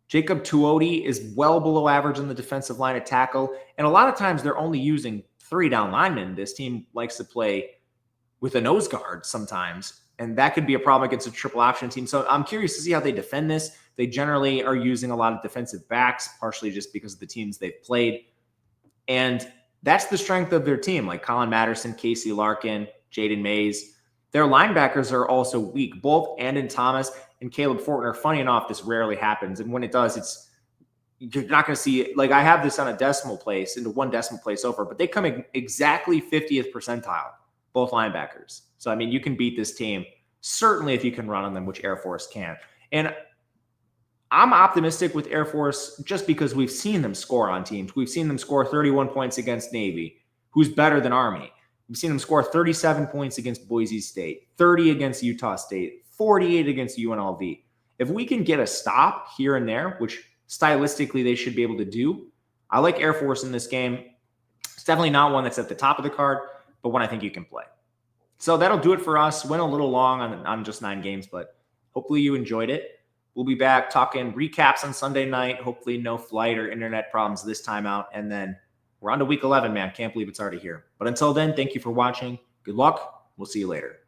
[SPEAKER 1] Jacob Tuodi is well below average on the defensive line at tackle. And a lot of times they're only using 3 down linemen. This team likes to play with a nose guard sometimes, and that could be a problem against a triple option team. So I'm curious to see how they defend this. They generally are using a lot of defensive backs, partially just because of the teams they've played. And that's the strength of their team, like Colin Matterson, Casey Larkin, Jaden Mays. Their linebackers are also weak. Both Andon Thomas and Caleb Fortner. Funny enough, this rarely happens. And when it does, you're not going to see it. I have this on a decimal place, into 1 decimal place over, but they come exactly 50th percentile, both linebackers. So, you can beat this team certainly if you can run on them, which Air Force can. And I'm optimistic with Air Force just because we've seen them score on teams. We've seen them score 31 points against Navy, who's better than Army. We've seen them score 37 points against Boise State, 30 against Utah State, 48 against UNLV. If we can get a stop here and there, which stylistically they should be able to do, I like Air Force in this game. It's definitely not one that's at the top of the card, but one I think you can play. So that'll do it for us. Went a little long on just 9 games, but hopefully you enjoyed it. We'll be back talking recaps on Sunday night. Hopefully no flight or internet problems this time out. And then we're on to week 11, man. Can't believe it's already here. But until then, thank you for watching. Good luck. We'll see you later.